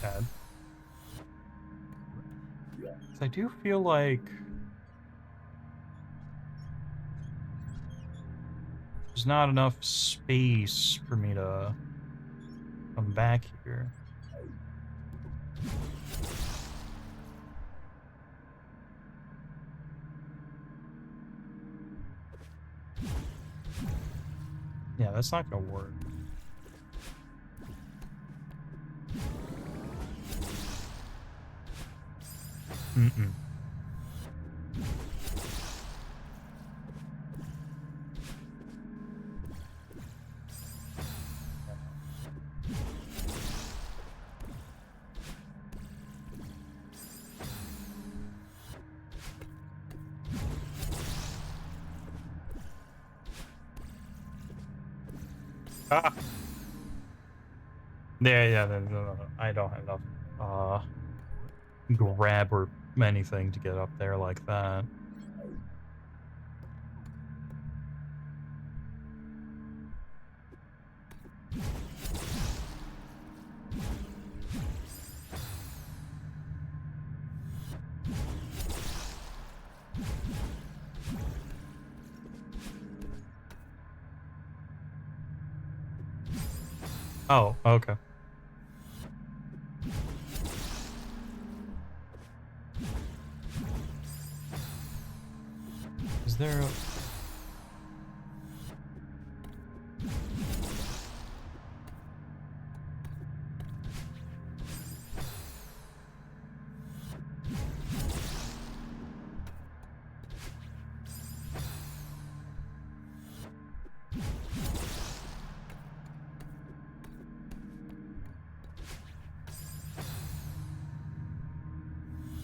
Bad. I do feel like there's not enough space for me to come back here. Yeah, that's not gonna work. Mm-mm. Ah. Yeah, no. I don't have enough grab or anything to get up there like that. Oh, okay. Is there a...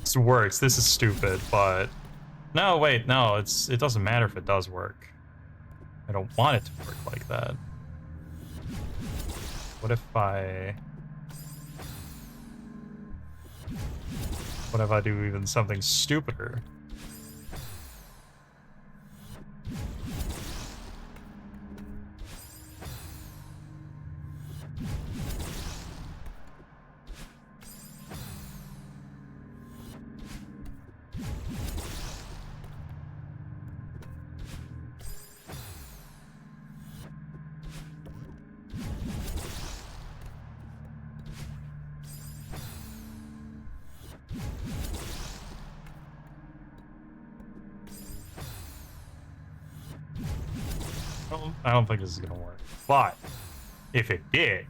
This works. This is stupid, but... No, wait, no, it doesn't matter if it does work. I don't want it to work like that. What if I... What if I do even something stupider? don't think this is gonna work. But if it did,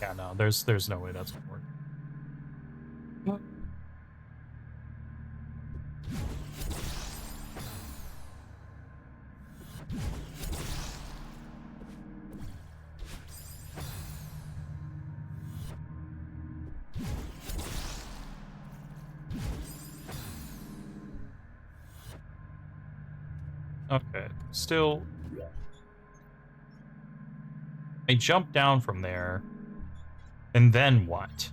yeah, no, there's no way that's gonna work. Okay, still, I jumped down from there, and then what?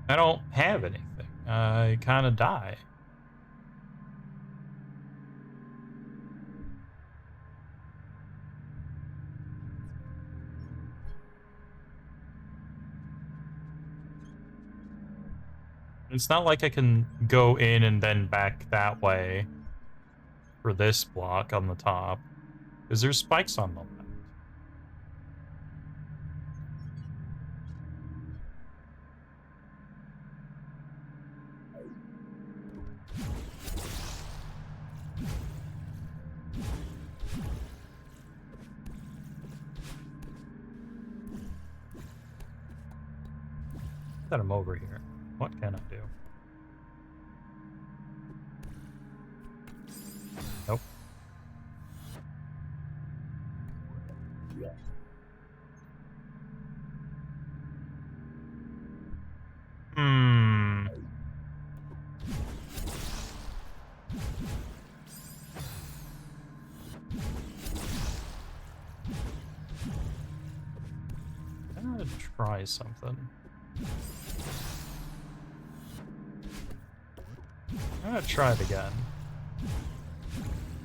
I don't have anything. I kind of die. It's not like I can go in and then back that way for this block on the top, because there's spikes on the left. That I'm over here. What can I do? Nope. Hmm. I'm gonna try something. I'm gonna try it again.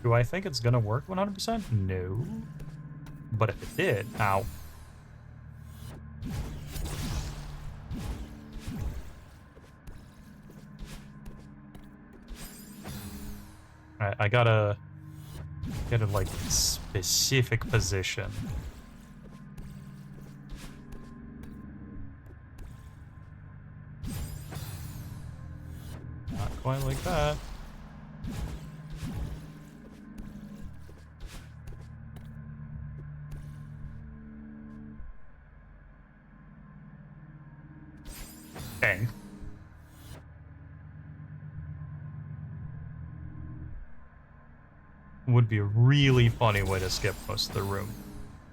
Do I think it's gonna work 100%? No. But if it did, ow. Alright, I gotta get a, like, specific position. Not quite like that. Dang. Would be a really funny way to skip most of the room.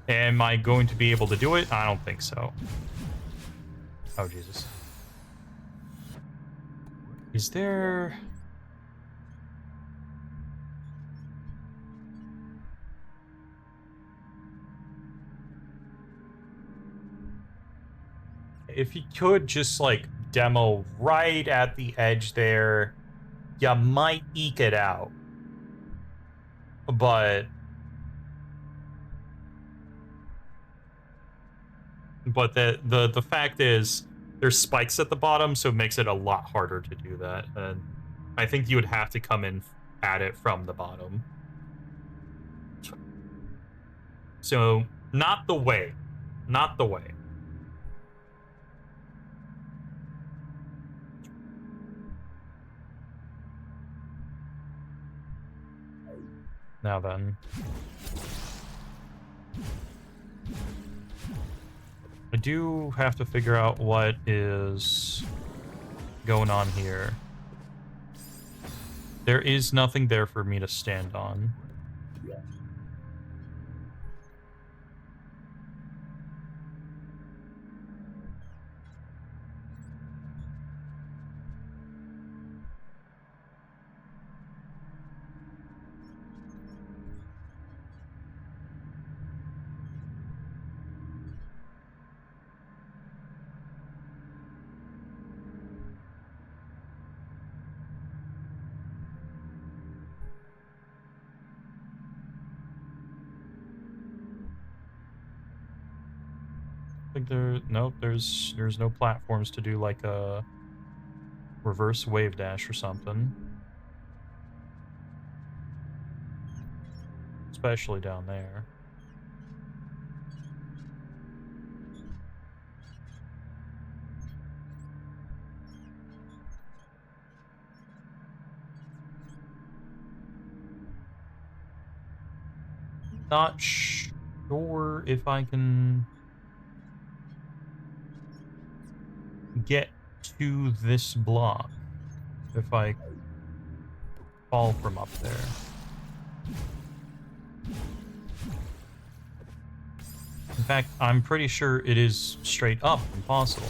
Am I going to be able to do it? I don't think so. Oh, Jesus. Is there... If you could just, like, demo right at the edge there, you might eke it out. But the fact is, there's spikes at the bottom, so it makes it a lot harder to do that. And I think you would have to come in at it from the bottom. So, not the way. Not the way. Now then. I do have to figure out what is going on here. There is nothing there for me to stand on. think there. Nope. There's no platforms to do like a reverse wave dash or something. Especially down there. Not sure if I can get to this block if I fall from up there. In fact, I'm pretty sure it is straight up impossible.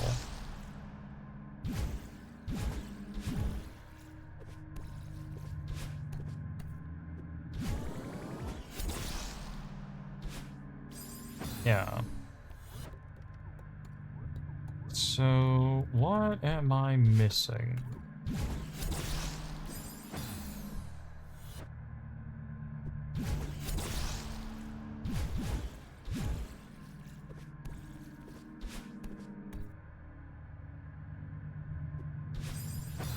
Yeah. So, what am I missing?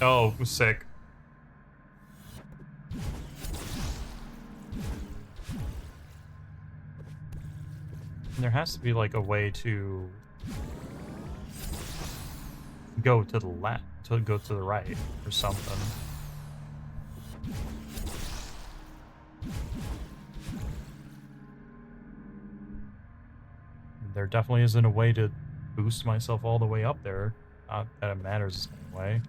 Oh, sick. There has to be like a way to go to the left, to go to the right or something. There definitely isn't a way to boost myself all the way up there. Not that it matters anyway.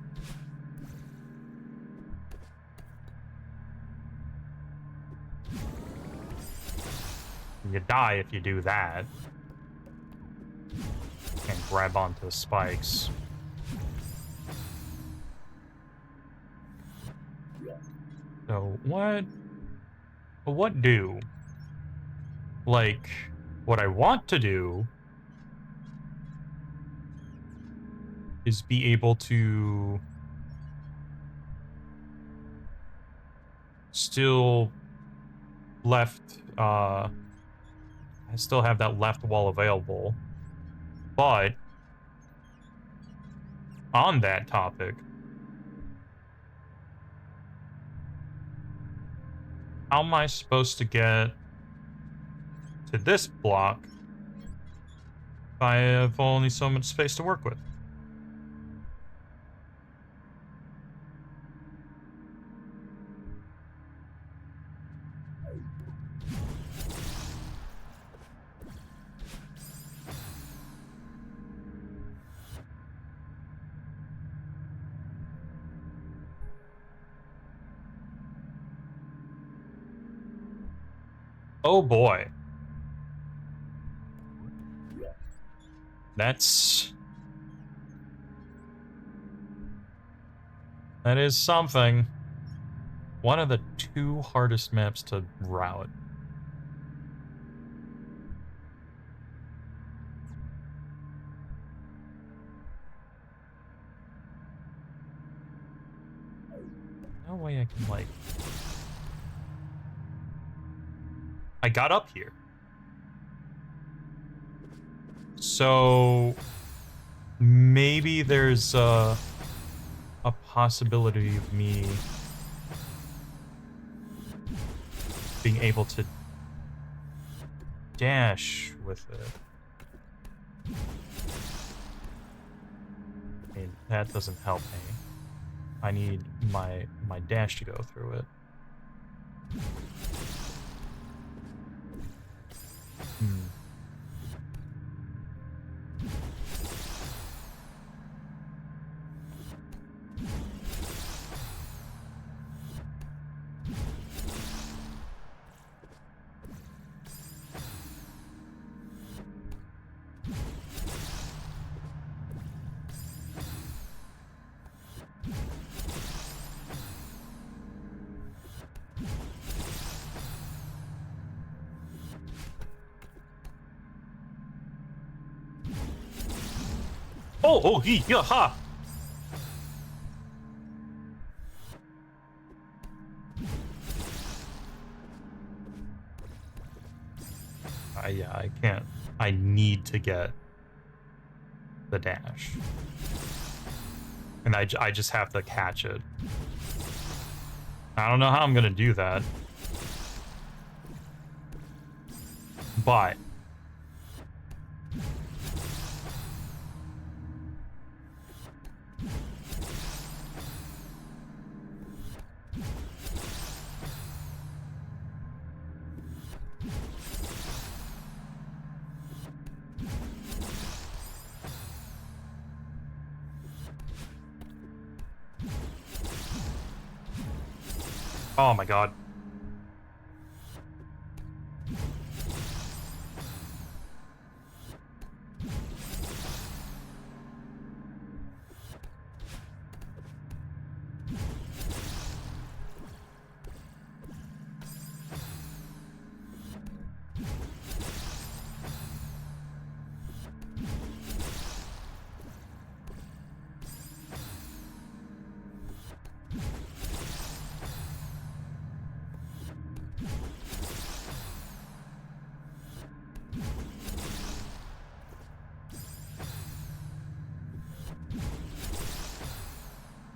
You die if you do that. And grab onto the spikes. So what do? Like, what I want to do is be able to still I still have that left wall available. But on that topic, how am I supposed to get to this block if I have only so much space to work with? Oh boy. That is something. One of the two hardest maps to route. No way I can, like... I got up here. So... maybe there's a possibility of me being able to dash with it. I mean, that doesn't help me. I need my dash to go through it. Oh, yeah, ha! Yeah, I can't. I need to get the dash. And I just have to catch it. I don't know how I'm gonna do that. But oh my god.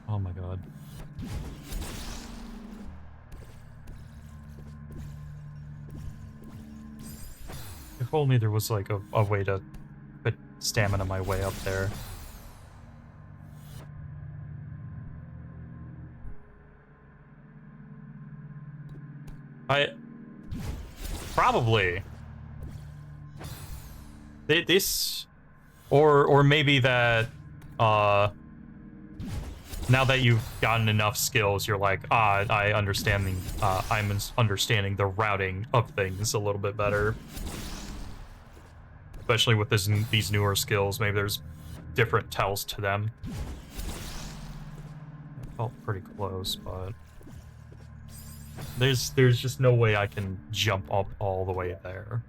Oh my god. If only there was like a way to put stamina my way up there. Probably. This or maybe that now that you've gotten enough skills, you're like, I understand the I'm understanding the routing of things a little bit better. Especially with these newer skills, maybe there's different tells to them. That felt pretty close, but there's just no way I can jump up all the way there.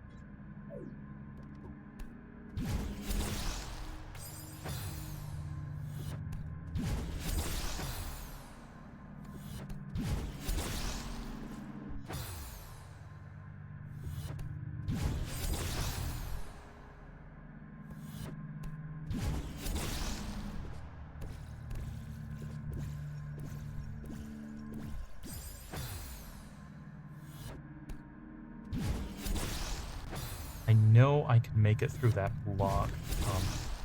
I know I can make it through that block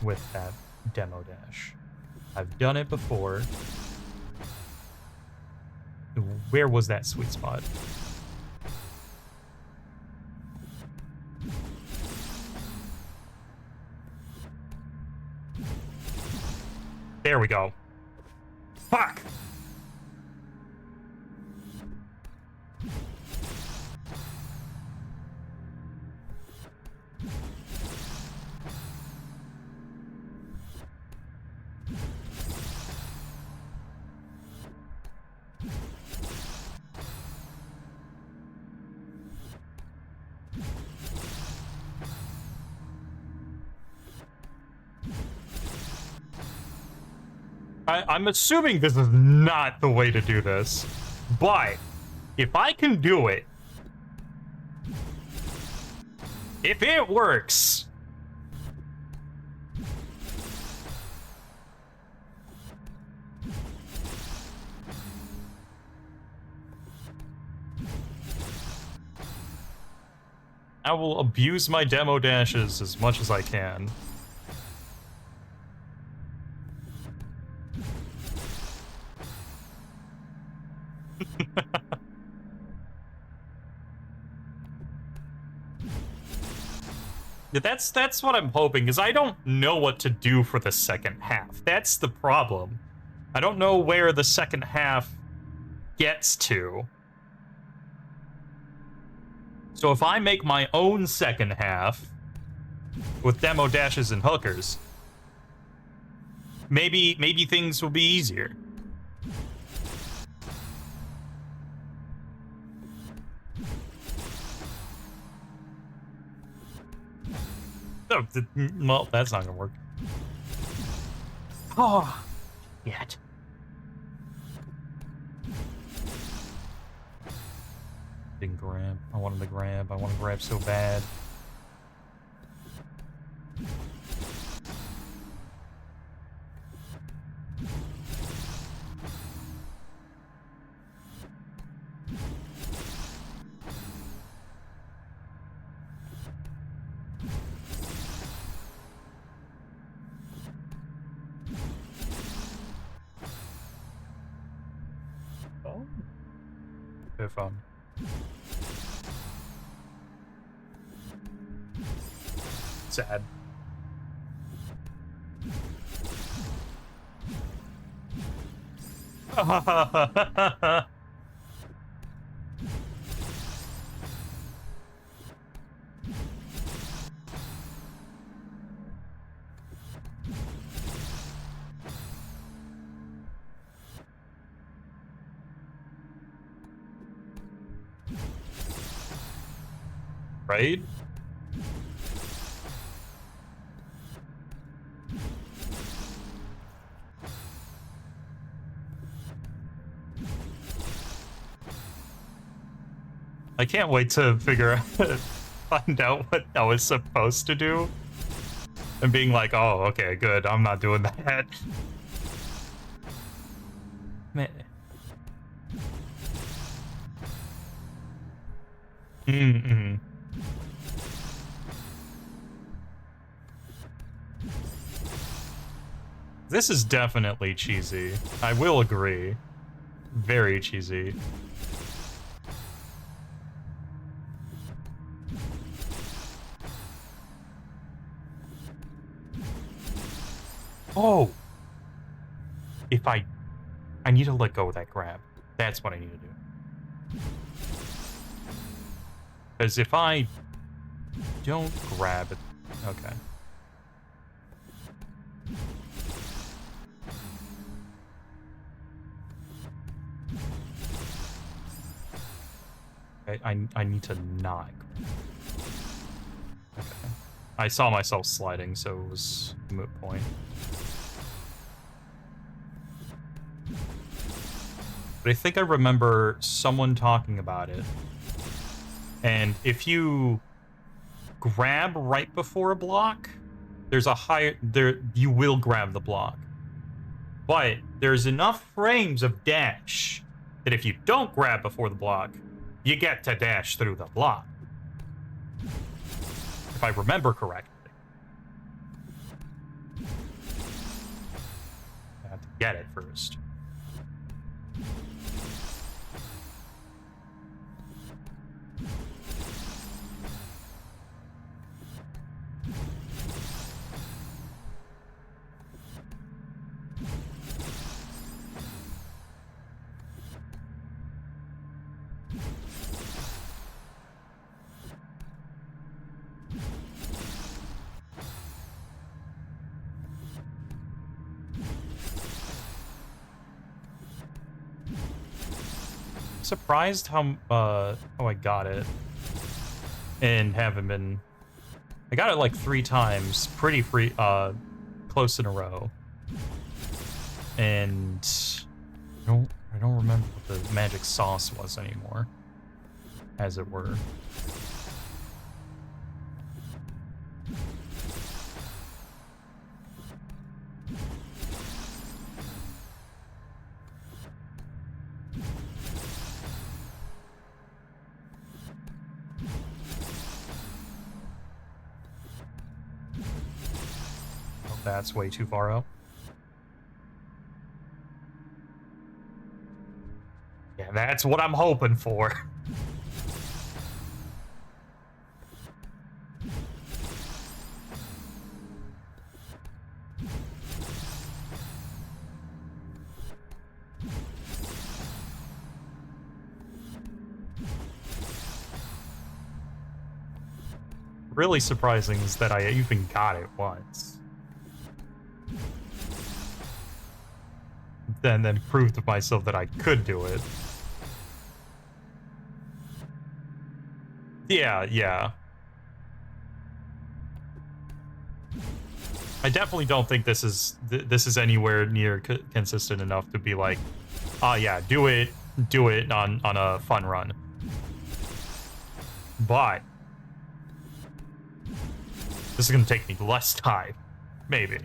with that demo dash. I've done it before. Where was that sweet spot? There we go. Fuck! I'm assuming this is not the way to do this, but if I can do it, if it works, I will abuse my demo dashes as much as I can. That's what I'm hoping, because I don't know what to do for the second half. That's the problem. I don't know where the second half gets to. So if I make my own second half with demo dashes and hookers, maybe things will be easier. Oh, well, that's not gonna work. Oh, yet. Didn't grab. I wanted to grab. I want to grab so bad. if sad. Right? I can't wait to find out what I was supposed to do. And being like, oh, okay, good, I'm not doing that. Man. Mm-hmm. This is definitely cheesy. I will agree. Very cheesy. Oh! If I need to let go of that grab. That's what I need to do. Because if I don't grab it... Okay. I need to not. Okay. I saw myself sliding, so it was a moot point. But I think I remember someone talking about it. And if you grab right before a block, there's a higher... you will grab the block. But there's enough frames of dash that if you don't grab before the block, you get to dash through the block. If I remember correctly. I have to get it first. Surprised how I got it and haven't been... I got it like 3 times pretty close in a row, and I don't remember what the magic sauce was anymore, as it were. That's way too far out. Yeah, that's what I'm hoping for. Really surprising is that I even got it once. Then proved to myself that I could do it. Yeah. I definitely don't think this is anywhere near consistent enough to be like, yeah, do it on a fun run. But this is gonna take me less time, maybe.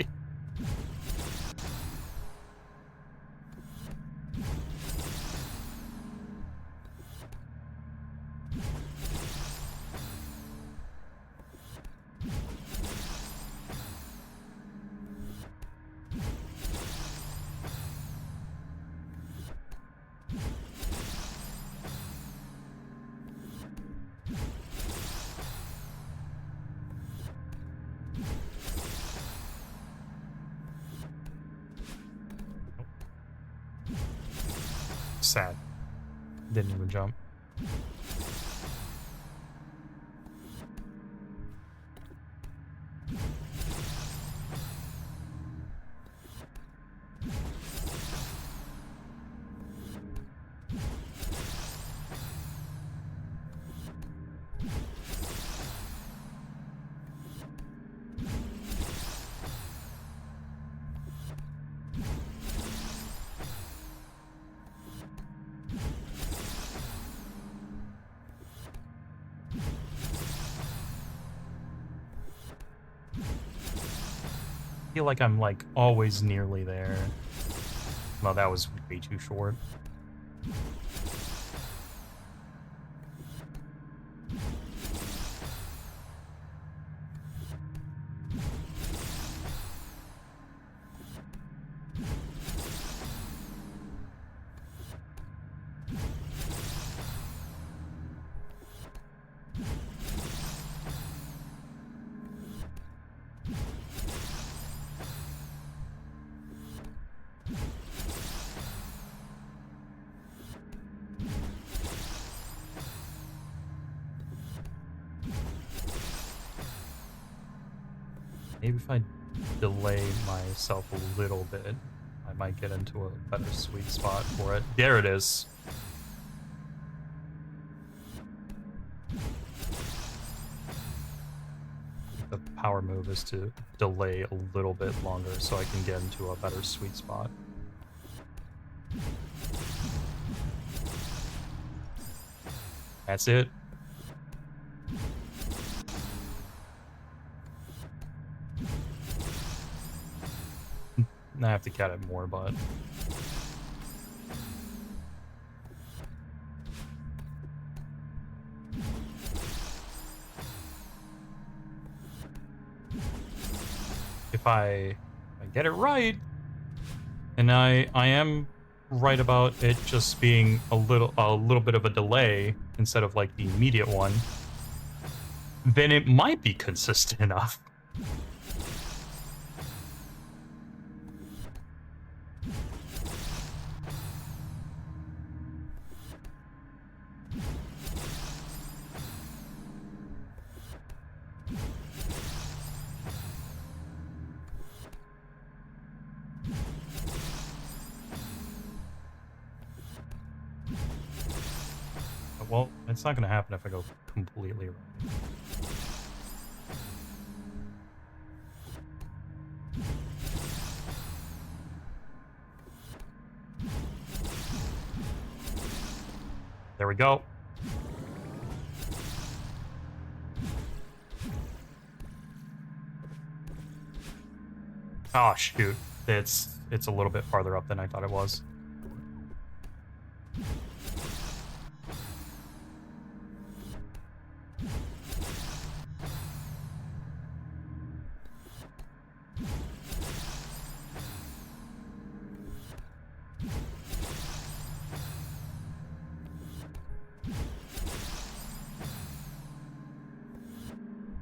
sad. Didn't even jump. I feel like I'm like always nearly there. Well, that was way too short. Maybe if I delay myself a little bit, I might get into a better sweet spot for it. There it is. The power move is to delay a little bit longer so I can get into a better sweet spot. That's it. I have to cut it more, but if I get it right, and I am right about it just being a little bit of a delay instead of like the immediate one, then it might be consistent enough. Well, it's not going to happen if I go completely right. There we go. Oh, shoot. It's a little bit farther up than I thought it was.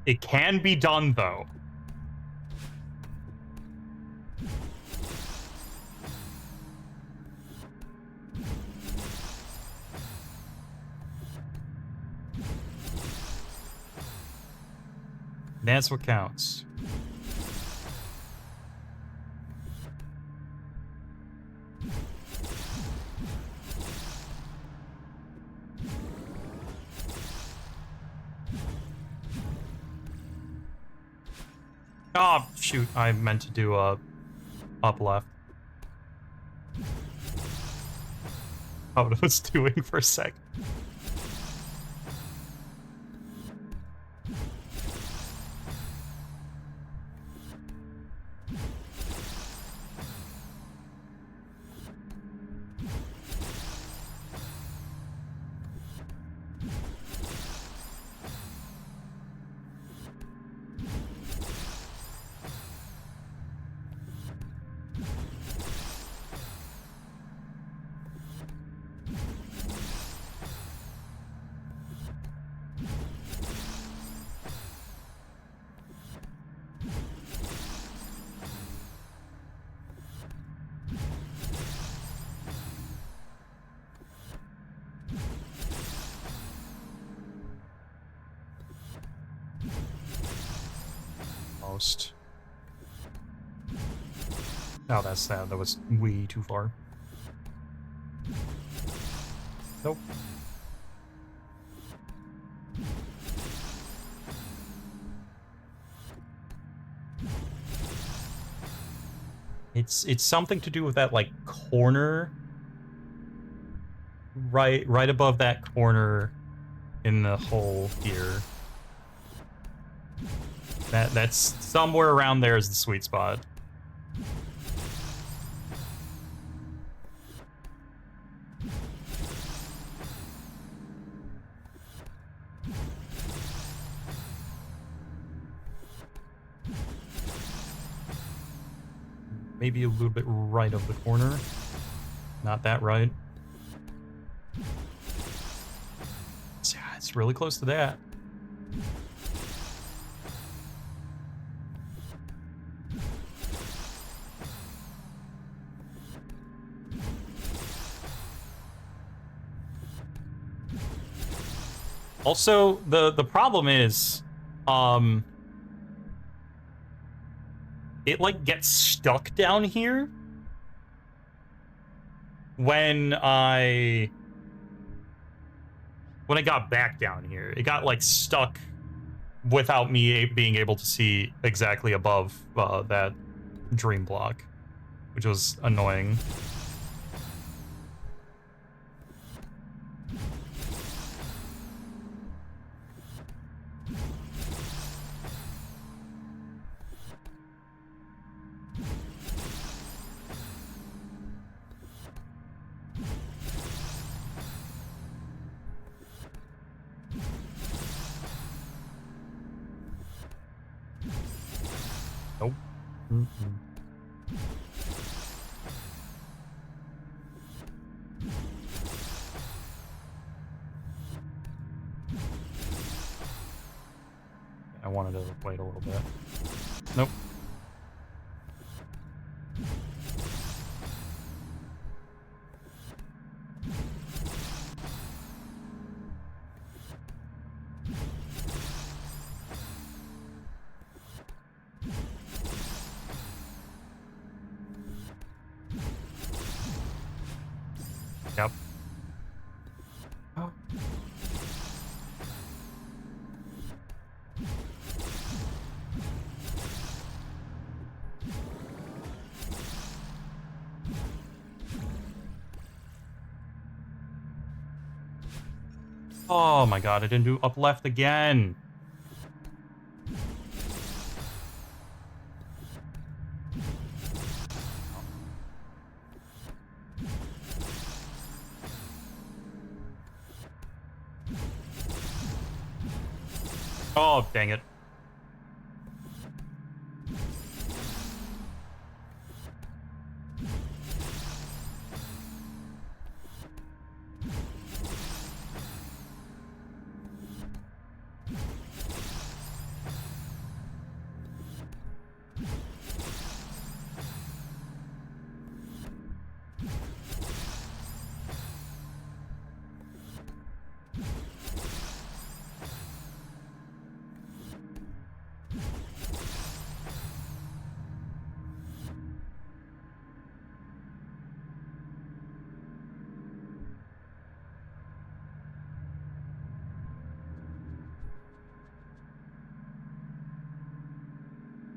It can be done, though. That's what counts. Oh, shoot. I meant to do a up left. Oh, what I was doing for a sec. almost. Oh, that's sad. That was way too far. Nope. It's something to do with that, like, corner. Right above that corner in the hole here. That's somewhere around there is the sweet spot. Maybe a little bit right of the corner. Not that right. Yeah, it's really close to that. Also, the problem is, it, like, gets stuck down here when I got back down here. It got, like, stuck without me being able to see exactly above that dream block, which was annoying. Nope. I wanted to wait a little bit. Nope. Yep. Oh my god, I didn't do up left again. Oh, dang it.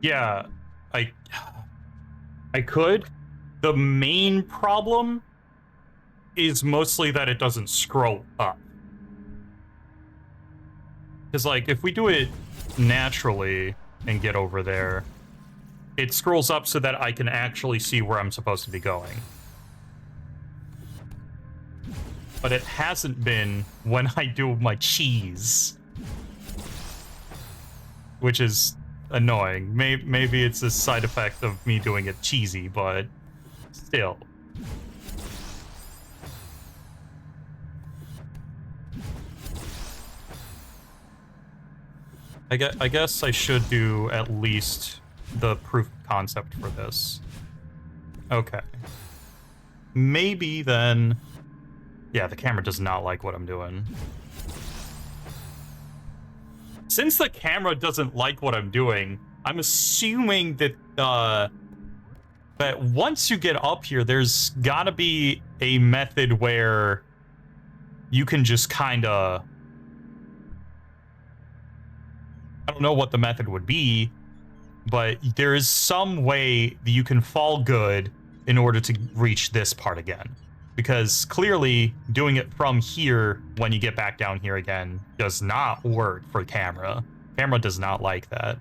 Yeah, I could. The main problem is mostly that it doesn't scroll up. Because, like, if we do it naturally and get over there, it scrolls up so that I can actually see where I'm supposed to be going. But it hasn't been when I do my cheese. Which is annoying. Maybe it's a side effect of me doing it cheesy, but still. I guess I should do at least the proof of concept for this. Okay. Maybe then... Yeah, the camera does not like what I'm doing. Since the camera doesn't like what I'm doing, I'm assuming that but once you get up here, there's gotta be a method where you can just kind of... I don't know what the method would be, but there is some way that you can fall good in order to reach this part again. Because clearly, doing it from here when you get back down here again does not work for camera. Camera does not like that.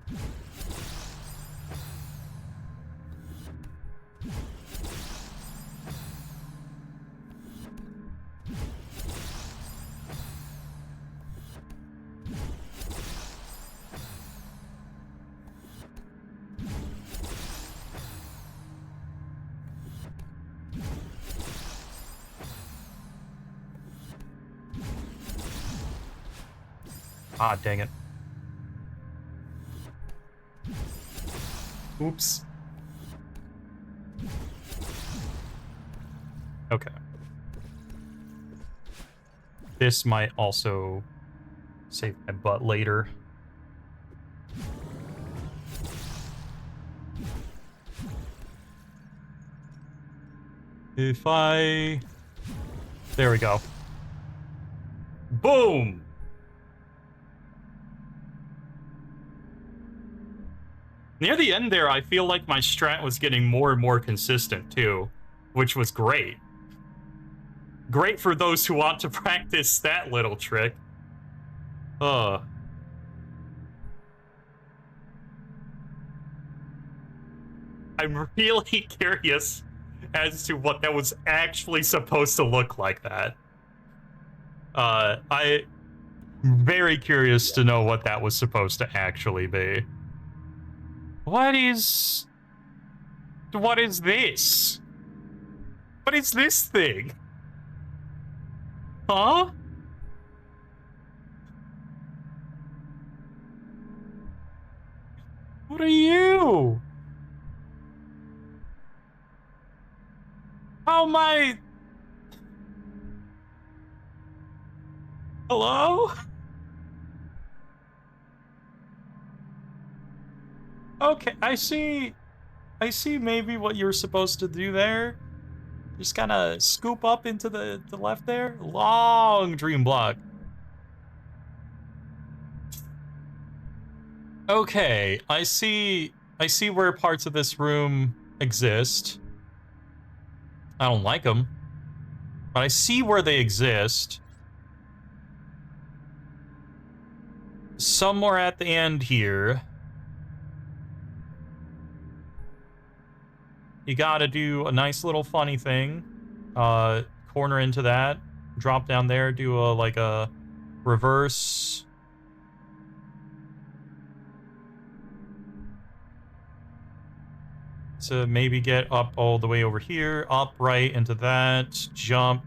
Ah, dang it. Oops. Okay. This might also save my butt later. If I... There we go. Boom! Near the end there, I feel like my strat was getting more and more consistent, too, which was great. Great for those who want to practice that little trick. I'm really curious as to what that was actually supposed to look like that. I'm very curious to know what that was supposed to actually be. What is this? What is this thing? Huh? What are you? How am I... Hello? Okay, I see maybe what you're supposed to do there. Just kind of scoop up into the left there. Long dream block. Okay, I see where parts of this room exist. I don't like them, but I see where they exist. Somewhere at the end here, you gotta do a nice little funny thing. Corner into that, drop down there, do a reverse. To maybe get up all the way over here, up right into that, jump.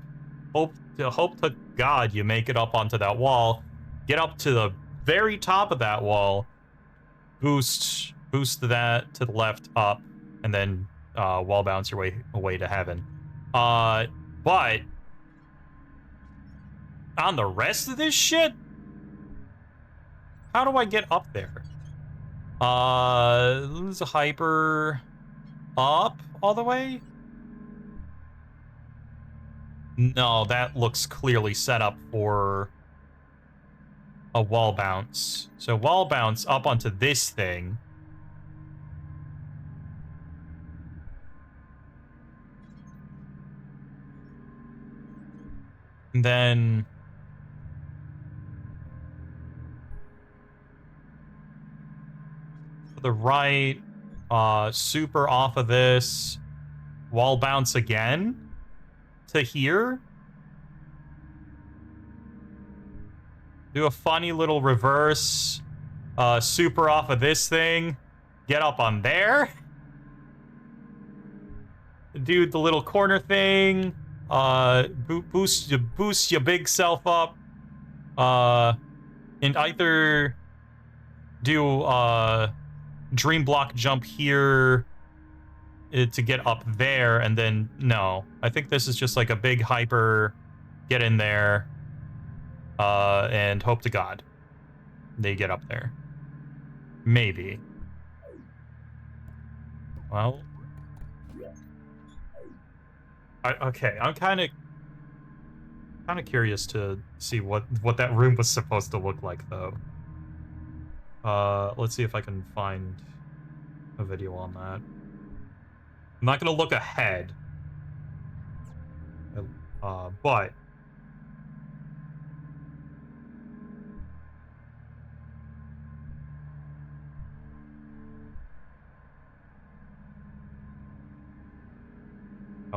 Hope to God you make it up onto that wall. Get up to the very top of that wall. Boost that to the left up, and then wall bounce your way to heaven. But on the rest of this shit, how do I get up there? Lose a hyper up all the way? No, that looks clearly set up for a wall bounce. So wall bounce up onto this thing. And then to the right, super off of this, wall bounce again to here. Do a funny little reverse, super off of this thing, get up on there. Do the little corner thing, boost your big self up, and either do dream block jump here to get up there, and then no, I think this is just like a big hyper, get in there, and hope to God they get up there. Maybe. Well, okay. I'm kind of curious to see what that room was supposed to look like, though. Let's see if I can find a video on that. I'm not gonna look ahead, but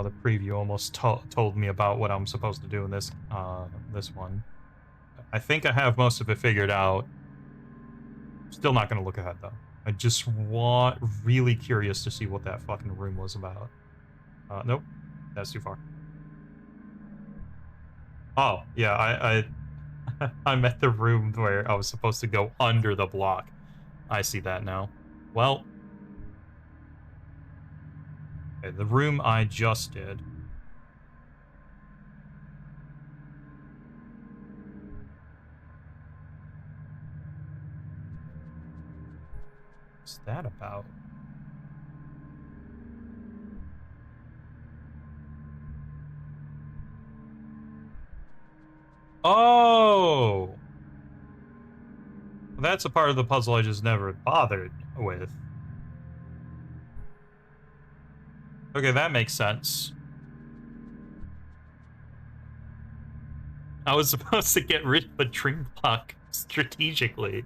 the preview almost told me about what I'm supposed to do in this this one. I think I have most of it figured out. Still not gonna look ahead though. I just really curious to see what that fucking room was about. Nope, that's too far. Oh yeah, I'm at the room where I was supposed to go under the block. I see that now. Well, okay, the room I just did. What's that about? Oh! That's a part of the puzzle I just never bothered with. Okay, that makes sense. I was supposed to get rid of the dream block strategically.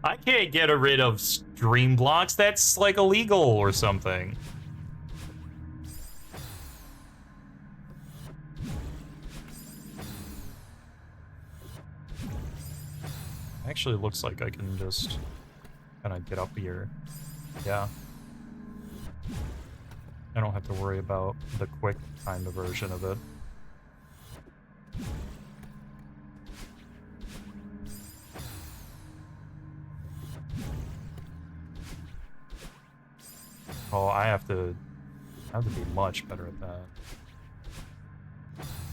I can't get rid of stream blocks. That's like illegal or something. Actually, looks like I can just kind of get up here. Yeah. I don't have to worry about the quick kind of version of it. Oh, I have to be much better at that.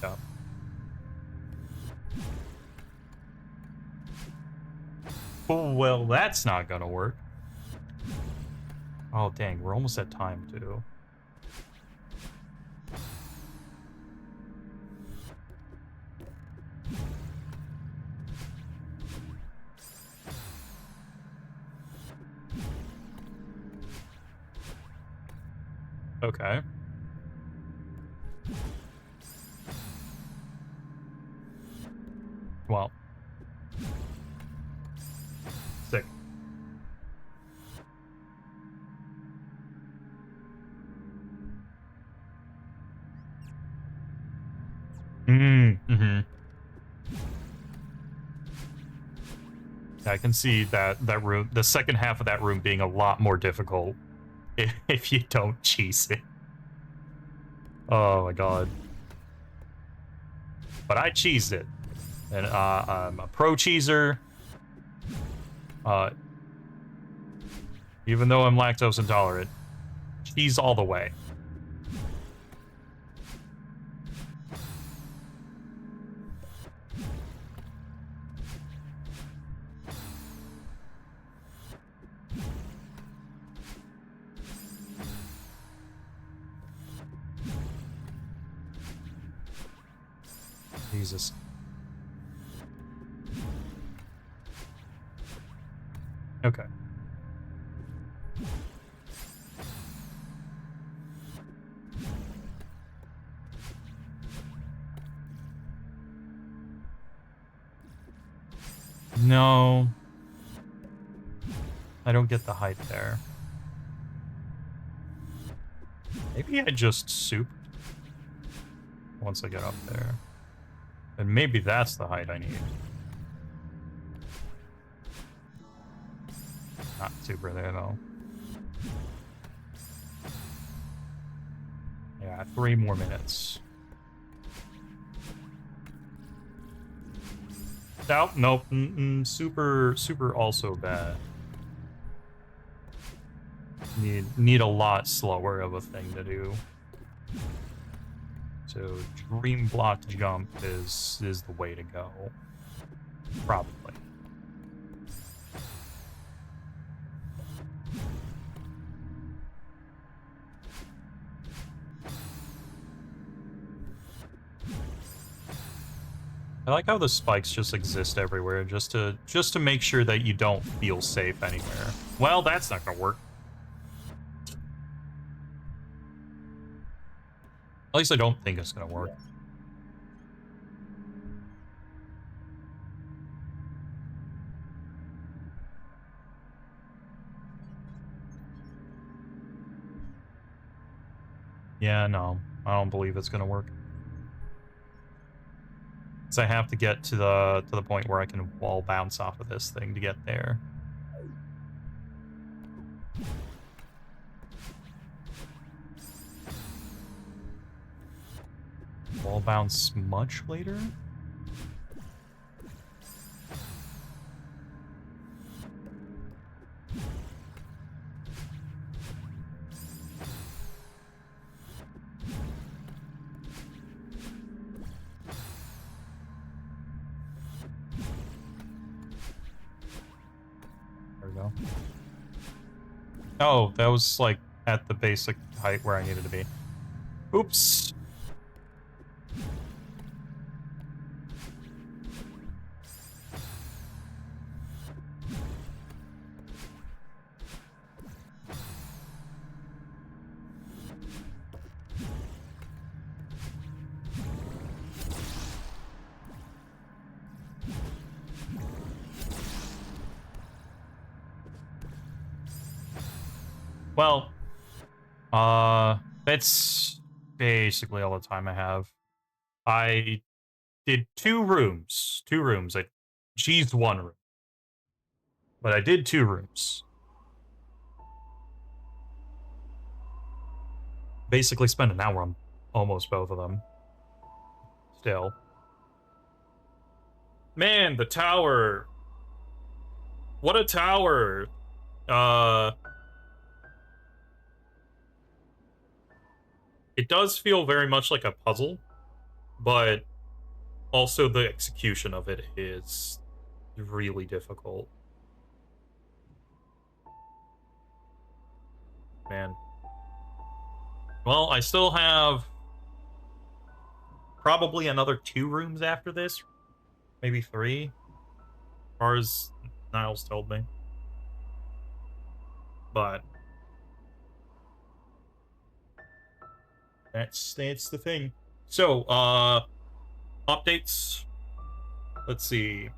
Yeah. Oh, well, that's not gonna work. Oh, dang, we're almost at time, too. Okay. Well. Sick. Mm-hmm. I can see that room, the second half of that room being a lot more difficult if you don't cheese it. Oh my god. But I cheesed it. And I'm a pro cheeser. Even though I'm lactose intolerant. Cheese all the way. Jesus. Okay. No. I don't get the height there. Maybe I just soup once I get up there. And maybe that's the height I need. Not super there, though. Yeah, 3 more minutes. Nope, nope. Super also bad. Need a lot slower of a thing to do. So dream block jump is the way to go. Probably. I like how the spikes just exist everywhere, just to make sure that you don't feel safe anywhere. Well, that's not gonna work. At least I don't think it's gonna work. Yeah, no, I don't believe it's gonna work. Because I have to get to the point where I can wall bounce off of this thing to get there. Wall bounce much later? There we go. Oh, that was like at the basic height where I needed to be. Oops. Well, that's basically all the time I have. I did 2 rooms. 2 rooms. I cheesed 1 room. But I did 2 rooms. Basically spent an hour on almost both of them. Still. Man, the tower. What a tower. Uh it does feel very much like a puzzle, but also the execution of it is really difficult. Man. Well, I still have probably another 2 rooms after this. Maybe 3. As far as Niles told me. But that's the thing. So, updates. Let's see.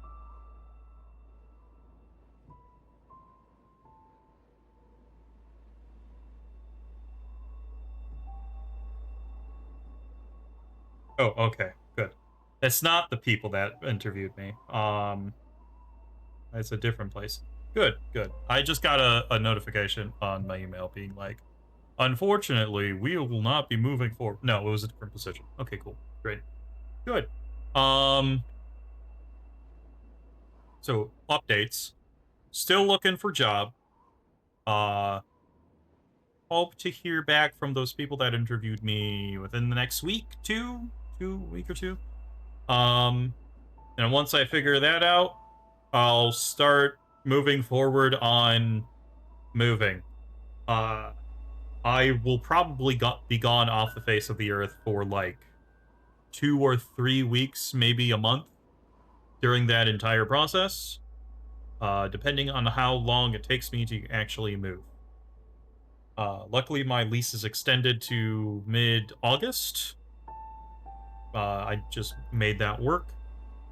Oh, okay, good. That's not the people that interviewed me. It's a different place. Good, good. I just got a notification on my email being like, unfortunately, we will not be moving forward. No, it was a different position. Okay, cool. Great. Good. Um, so updates. Still looking for job. Uh, hope to hear back from those people that interviewed me within the next week, week or two. And once I figure that out, I'll start moving forward on moving. Uh, I will probably be gone off the face of the earth for like 2 or 3 weeks, maybe a month during that entire process, depending on how long it takes me to actually move. Luckily, my lease is extended to mid-August. I just made that work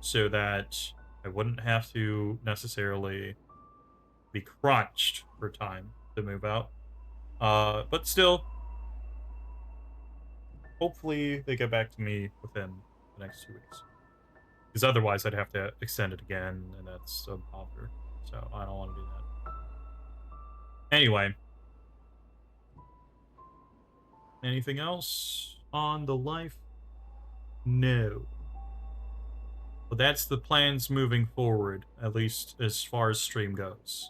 so that I wouldn't have to necessarily be crunched for time to move out. But still, hopefully they get back to me within the next 2 weeks. Because otherwise I'd have to extend it again, and that's a bother. So I don't want to do that. Anyway. Anything else on the life? No. But that's the plans moving forward, at least as far as stream goes.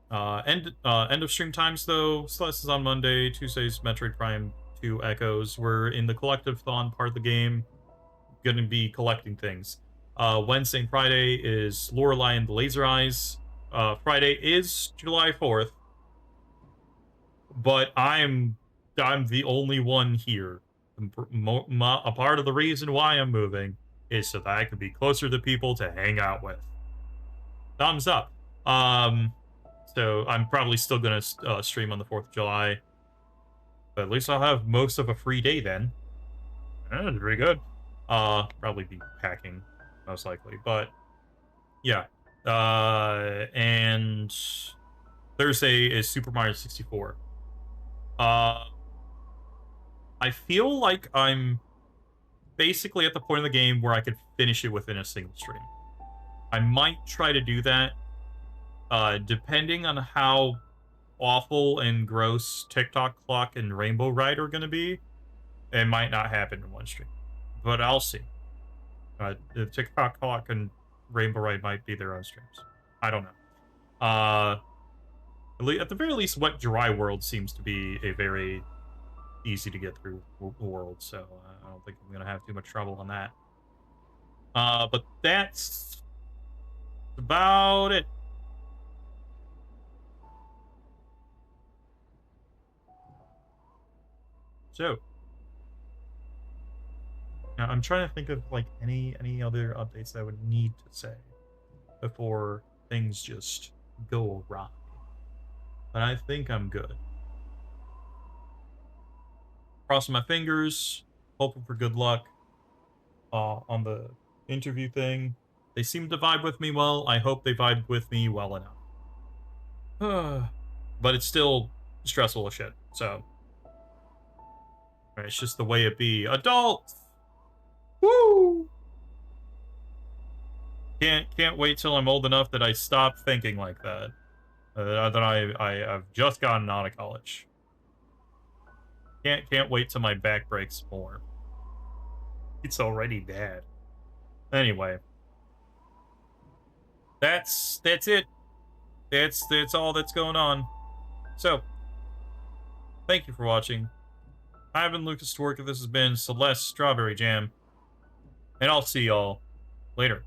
End of stream times though. Celeste is on Monday. Tuesday's Metroid Prime 2 Echoes. We're in the collective thon part of the game. Gonna be collecting things. Wednesday and Friday is Lorelei and the Laser Eyes. Friday is July 4th. But I'm the only one here. A part of the reason why I'm moving. is so that I could be closer to people to hang out with. Thumbs up. Um, so I'm probably still gonna stream on the 4th of July, but at least I'll have most of a free day then. That's pretty good. Probably be packing, most likely, but yeah. And Thursday is Super Mario 64. I feel like I'm basically at the point of the game where I could finish it within a single stream. I might try to do that, depending on how awful and gross TikTok Clock and Rainbow Ride are going to be. It might not happen in one stream, but I'll see. The TikTok Clock and Rainbow Ride might be their own streams. I don't know. At the very least, Wet Dry World seems to be a very easy to get through world, so I don't think I'm gonna have too much trouble on that. But that's about it. So, now I'm trying to think of like any other updates that I would need to say before things just go awry. But I think I'm good. Crossing my fingers, hoping for good luck on the interview thing. They seem to vibe with me well. I hope they vibe with me well enough. But it's still stressful as shit, so it's just the way it be. Adults! Woo! Can't wait till I'm old enough that I stop thinking like that. That I've just gotten out of college. Can't wait till my back breaks more. It's already bad. Anyway, that's it. That's all that's going on. So, thank you for watching. I've been Lucas Twerk. This has been Celeste Strawberry Jam, and I'll see y'all later.